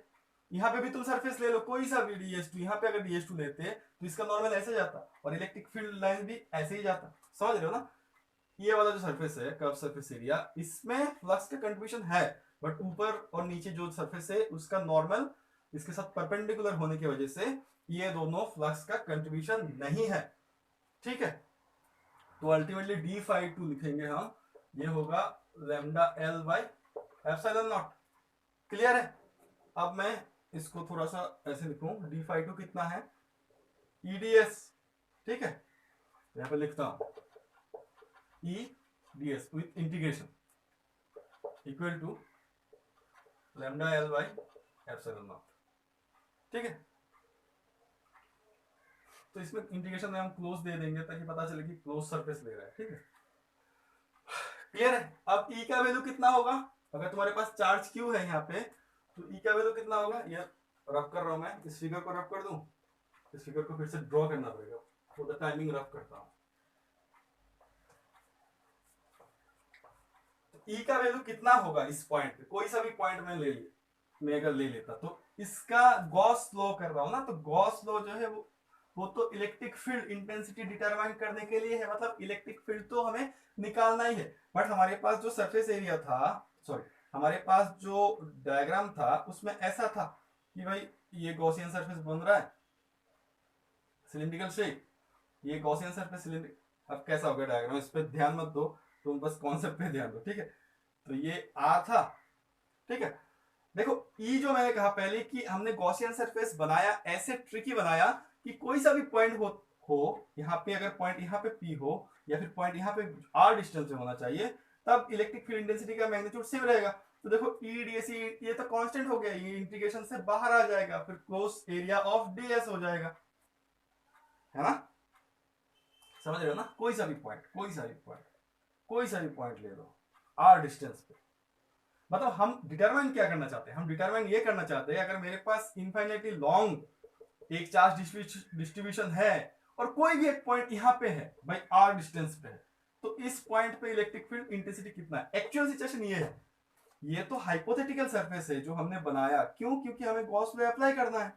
यहाँ पे भी तुम सरफेस ले लो कोई सा भी ds2, यहाँ पे अगर ds2 लेते तो इसका नॉर्मल ऐसे जाता और इलेक्ट्रिक फील्ड लाइन भी ऐसे ही जाता, समझ रहे हो ना। ये वाला जो सरफेस है, कर्व सरफेस एरिया, इसमें फ्लक्स का कंट्रीब्यूशन है, बट ऊपर और नीचे जो सरफेस है उसका नॉर्मल इसके साथ परपेंडिकुलर होने की वजह से ये दोनों फ्लक्स का कंट्रीब्यूशन नहीं है। ठीक है, तो अल्टीमेटली d φ2 लिखेंगे हम, ये होगा lambda L by epsilon not. Clear है, अब मैं इसको थोड़ा सा ऐसे लिखूं, d φ2 कितना है, EDS, ठीक है, यहां पे लिखता हूं EDS with integration equal to lambda L by epsilon naught. ठीक है, तो इसमें इंटीग्रेशन में हम क्लोज दे देंगे ताकि पता चले कि क्लोज सरफेस ले रहा है। ठीक है, क्लियर है। अब E का वैल्यू कितना होगा, अगर तुम्हारे पास चार्ज Q है यहाँ पे, तो E का वैल्यू कितना होगा, ये रफ कर रहा हूं मैं, इस फिगर को रफ कर दूं, इस फिगर को फिर से ड्रॉ करना पड़ेगा, तो द टाइमिंग रफ करता हूं। E का वैल्यू कितना होगा इस पॉइंट पे, कोई सा भी पॉइंट मैं अगर ले लेता, तो इसका गॉस लॉ कर रहा हूं ना, तो गॉस लॉ जो है वो तो इलेक्ट्रिक फील्ड इंटेंसिटी डिटरमाइन करने के लिए है, मतलब इलेक्ट्रिक फील्ड तो हमें निकालना ही है। बट हमारे पास जो सरफेस एरिया था, सॉरी हमारे पास जो डायग्राम था उसमें ऐसा था कि भाई ये गॉसियन सरफेस बन रहा है, सिलिंड्रिकल शेप, ये गॉसियन सरफेस सिलिंड्रिक, अब कैसा होगा डायग्राम, इस पर ध्यान मत दो, तुम बस कॉन्सेप्ट पे ध्यान दो। ठीक है, तो ये R था, ठीक है, देखो E जो मैंने कहा पहले कि हमने गॉसियन सरफेस बनाया, ऐसे ट्रिकी बनाया कि कोई सा भी पॉइंट हो यहाँ पे, अगर पॉइंट यहाँ पे P हो या फिर पॉइंट यहाँ पे R डिस्टेंस में होना चाहिए, तब इलेक्ट्रिक फील्ड इंटेंसिटी का मैग्नीट्यूड सेम रहेगा। तो देखो EDS ये तो कांस्टेंट हो गया, ये इंटीग्रेशन से बाहर आ जाएगा, फिर क्लोज एरिया ऑफ ds हो जाएगा, है ना, समझ रहे हो ना। कोई सा भी पॉइंट ले लो R डिस्टेंस पे, मतलब हम डिटरमाइन क्या करना चाहते हैं, हम डिटरमाइन ये करना चाहते हैं, अगर मेरे पास इनफाइनाइटली लॉन्ग एक चार्ज डिस्ट्रीब्यूशन है और कोई भी एक पॉइंट यहाँ पे है भाई R डिस्टेंस पे है, तो इस पॉइंट पे इलेक्ट्रिक फील्ड इंटेंसिटी कितना है। एक्चुअल सिचुएशन ये है, ये तो हाइपोथेटिकल सरफेस है जो हमने बनाया, क्यों? क्योंकि हमें गॉस लॉ अप्लाई करना है।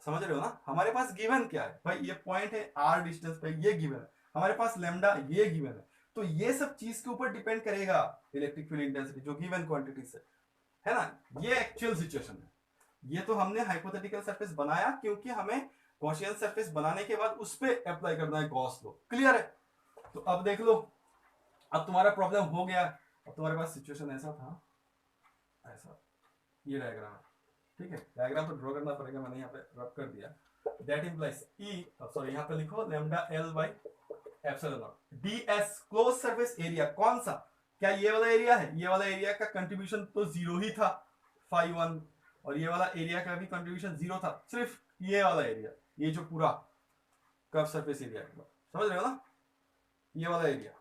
समझ रहे हो ना? हमारे पास गिवन क्या है भाई, ये पॉइंट है r डिस्टेंस पे, ये गिवन है हमारे पास, लैम्डा ये गिवन है, तो ये सब चीज के ऊपर डिपेंड करेगा इलेक्ट्रिक फील्ड इंटेंसिटी जो गिवन क्वांटिटी से है ना। ये एक्चुअल सिचुएशन है, ये तो हमने हाइपोथेटिकल सरफेस बनाया क्योंकि हमें गॉसियन सरफेस बनाने के बाद उस पे अप्लाई करना है गॉस लॉ। क्लियर है? तो अब देख लो, अब तुम्हारा प्रॉब्लम हो गया। अब तुम्हारे पास सिचुएशन ऐसा था, ऐसा ये डायग्राम है, ठीक है? डायग्राम तो ड्रॉ करना पड़ेगा, मैंने यहाँ पे रब कर दिया। दैट इंप्लाइज ई, सॉरी यहाँ पे लिखो lambda L by epsilon not ds close surface area. कौन सा? क्या ये वाला एरिया है? ये वाला एरिया का कंट्रीब्यूशन तो जीरो ही था, फाई 1, और ये वाला एरिया का भी कंट्रीब्यूशन जीरो था, सिर्फ ये वाला एरिया, ये जो पूरा कर्व सरफेस एरिया है, समझ रहे हो ना? ये वाला एरिया,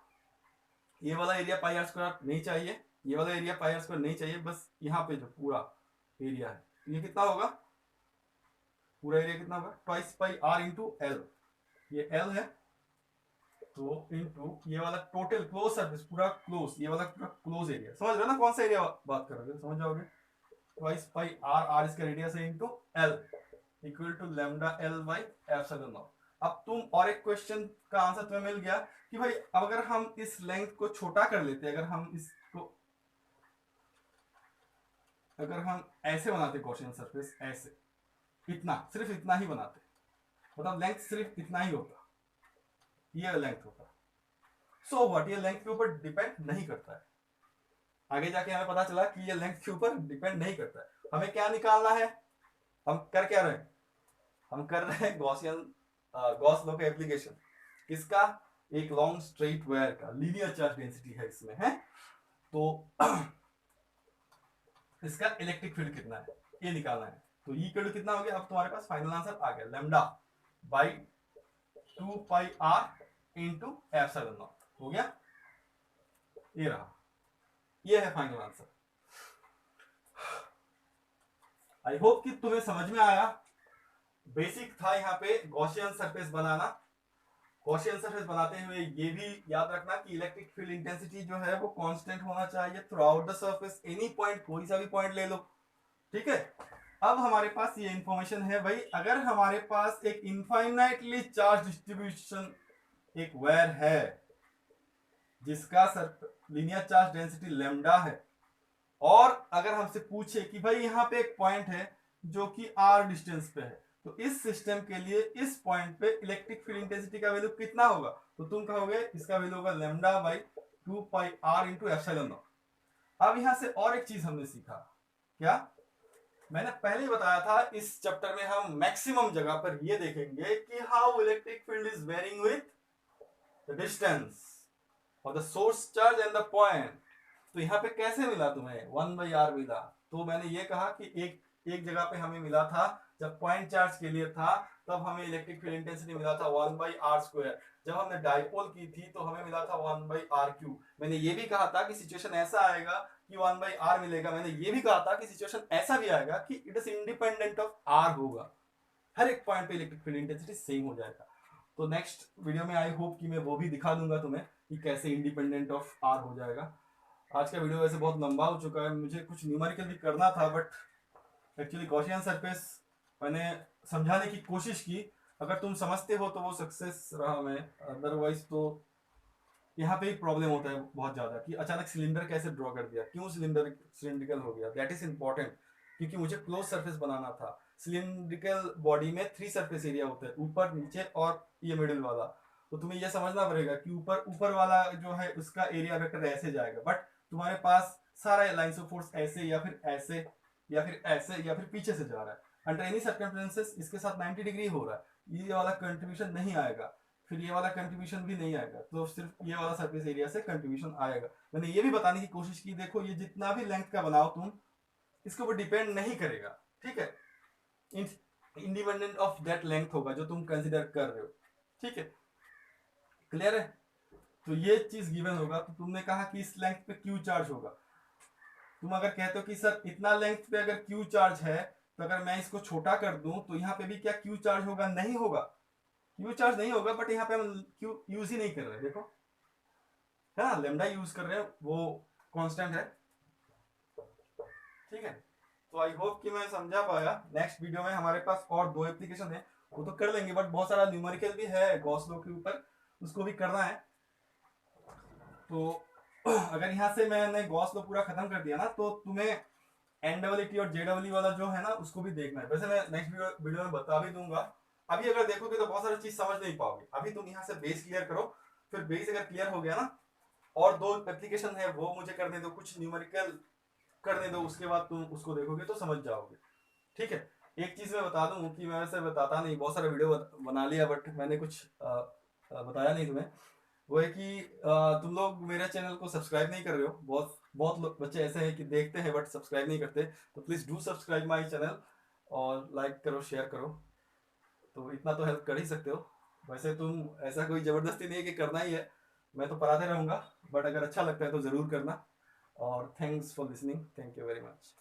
ये वाला एरिया पाई आर स्क्वायर नहीं चाहिए, ये वाला एरिया पाई आर स्क्वायर नहीं चाहिए, बस यहाँ पे जो पूरा एरिया है, ये कितना होगा? पूरा एरिया कितना होगा? Twice pi r into L, ये एल है, तो इंटू ये वाला टोटल क्लोज सरफेस, पूरा क्लोज, ये वाला पूरा क्लोज एरिया। समझ रहे हो ना कौन सा एरिया बात कर रहे हो? समझ जाओगे। ट्वाइस पाई आर, आर इसका रेडियस है, into L equal to lambda L by epsilon naught. अब तुम और एक क्वेश्चन का आंसर तुम्हें मिल गया कि भाई अब अगर हम इस लेंथ को छोटा कर लेते, अगर हम इसको, अगर हम ऐसे बनाते गॉसियन सरफेस, ऐसे इतना, सिर्फ इतना ही बनाते, मतलब लेंथ सिर्फ इतना ही होता, ये लेंथ होता, सो व्हाट, ये लेंथ के ऊपर डिपेंड नहीं करता है। आगे जाके हमें पता चला कि ये लेंथ के ऊपर डिपेंड नहीं करता है। हमें क्या निकालना है? हम कर क्या रहे हैं? हम कर रहे हैं गॉसियन गॉस लॉ का एप्लीकेशन। किसका? एक लॉन्ग स्ट्रेट वायर का, लीनियर चार्ज डेंसिटी है इसमें, है तो इसका इलेक्ट्रिक फील्ड कितना है ये निकालना है। तो ई इक्वल टू कितना हो गया? अब तुम्हारे पास फाइनल आंसर आ गया, lambda by 2 pi r into epsilon naught हो गया, ये रहा, ये है फाइनल आंसर। आई होप कि तुम्हें समझ में आया। बेसिक था यहाँ पे गॉसियन सरफेस बनाना। गॉसियन सरफेस बनाते हुए ये भी याद रखना कि इलेक्ट्रिक फील्ड इंटेंसिटी जो है वो कांस्टेंट होना चाहिए through out the surface, any point, कोई सा भी पॉइंट ले लो, ठीक है? अब हमारे पास ये इंफॉर्मेशन है भाई, अगर हमारे पास एक इनफाइनाइटली चार्ज डिस्ट्रीब्यूशन एक वायर है जिसका लीनियर चार्ज डेंसिटी लैम्डा है, और अगर हमसे पूछे कि भाई यहाँ पे एक पॉइंट है जो कि r डिस्टेंस पे है, तो इस सिस्टम के लिए इस पॉइंट पे इलेक्ट्रिक फील्ड इंटेंसिटी का वैल्यू कितना होगा? तो तुम कहोगे इसका वैल्यू होगा lambda by 2 pi r into epsilon naught. अब यहां से और एक चीज हमने सीखा, क्या? मैंने पहले ही बताया था, इस चैप्टर में हम मैक्सिमम जगह पर ये देखेंगे कि how electric field is varying with the distance और the source charge and the point. तो यहाँ पे कैसे मिला तुम्हें 1/r मिला? तो मैंने ये कहा कि एक जगह पे हमें मिला था जब पॉइंट चार्ज के लिए था, तब हमें इलेक्ट्रिक फील्ड इंटेंसिटी मिला था 1/r²। जब हमने डाइपोल की थी तो हमें मिला था 1/r³। मैंने ये भी कहा था कि सिचुएशन ऐसा आएगा कि 1/r मिलेगा। मैंने ये भी कहा था कि सिचुएशन ऐसा भी आएगा कि it is independent of r होगा, हर एक पॉइंट पे इलेक्ट्रिक फील्ड इंटेंसिटी सेम हो जाएगा। तो नेक्स्ट वीडियो में आई होप कि मैं वो भी दिखा दूंगा तुम्हें कि कैसे इंडिपेंडेंट ऑफ r हो जाएगा। आज का वीडियो वैसे बहुत लंबा हो चुका है, मुझे कुछ न्यूमेरिकल भी करना था, बट एक्चुअली गॉसियन सरफेस मैंने समझाने की कोशिश की। अगर तुम समझते हो तो वो सक्सेस रहा मैं, अदरवाइज तो यहाँ पे एक प्रॉब्लम होता है बहुत ज्यादा कि अचानक सिलेंडर कैसे ड्रॉ कर दिया, क्यों सिलेंडर सिलिंड्रिकल हो गया, दैट इज इंपॉर्टेंट, क्योंकि मुझे क्लोज सरफेस बनाना था। सिलिंड्रिकल बॉडी में 3 सरफेस एरिया होते हैं, ऊपर, नीचे और ये मिडिल वाला। तो तुम्हें यह समझना पड़ेगा कि ऊपर वाला जो है उसका एरिया वेक्टर ऐसे जाएगा, बट तुम्हारे पास सारा लाइंस ऑफ फोर्स ऐसे या फिर ऐसे या फिर ऐसे या फिर पीछे से जा रहा है। अंडर एनी सर्कमस्टेंसेस इसके साथ 90 डिग्री हो रहा है, ये वाला कंट्रीब्यूशन नहीं आएगा, फिर ये वाला कंट्रीब्यूशन भी नहीं आएगा, तो सिर्फ ये वाला सरफेस एरिया से कंट्रीब्यूशन आएगा। मैंने ये भी बताने की कोशिश की, देखो ये जितना भी लेंथ का बनाओ तुम, इसके ऊपर डिपेंड नहीं करेगा, ठीक है? इंडिपेंडेंट ऑफ दैट लेंथ होगा जो तुम कंसिडर कर रहे हो, ठीक है? क्लियर है? तो ये चीज गिवन होगा। तो तुमने कहा कि इस लेंथ पे क्यू चार्ज होगा। तुम अगर कहते हो कि सर इतना लेंथ पे अगर क्यू चार्ज है, तो अगर मैं इसको छोटा कर दूं तो यहाँ पे भी क्या क्यू चार्ज होगा? नहीं होगा, क्यू चार्ज नहीं होगा, बट यहाँ पे हम क्यू यूज ही नहीं कर रहे, देखो है ना, लैम्डा यूज कर रहे हैं, वो कांस्टेंट है, ठीक है, तो आई होप कि मैं समझा पाया। नेक्स्ट वीडियो में हमारे पास और 2 एप्लीकेशन है, वो तो कर लेंगे, बट बहुत सारा न्यूमेरिकल भी है गॉस लॉ के ऊपर, उसको भी करना है। तो अगर यहाँ से मैंने गॉस लॉ पूरा खत्म कर दिया ना, तो तुम्हें एनडब्ल्यूटी और जेडब्ल्यू वाला जो है ना उसको भी देखना है। वैसे मैं नेक्स्ट वीडियो में बता भी दूंगा। अभी अगर देखोगे तो बहुत सारी चीज समझ नहीं पाओगे। अभी तुम यहाँ से बेस क्लियर करो, फिर बेस अगर क्लियर हो गया ना, और 2 एप्लीकेशन है वो मुझे करने दो, कुछ न्यूमेरिकल करने दो, उसके बाद तुम उसको देखोगे तो समझ जाओगे। ठीक है, एक चीज मैं बता दूं कि मैं वैसे बताता नहीं, बहुत सारे वीडियो बना लिया, बट मैंने कुछ बताया नहीं तुम्हें। वो है कि तुम लोग मेरे चैनल को सब्सक्राइब नहीं कर रहे हो। बहुत बहुत बच्चे ऐसे हैं कि देखते हैं बट सब्सक्राइब नहीं करते, तो please do subscribe my channel और लाइक करो, शेयर करो। तो इतना तो हेल्प कर ही सकते हो। वैसे तुम, ऐसा कोई जबरदस्ती नहीं है कि करना ही है, मैं तो पढ़ाते रहूंगा, बट अगर अच्छा लगता है तो जरूर करना। और thanks for listening, thank you very much.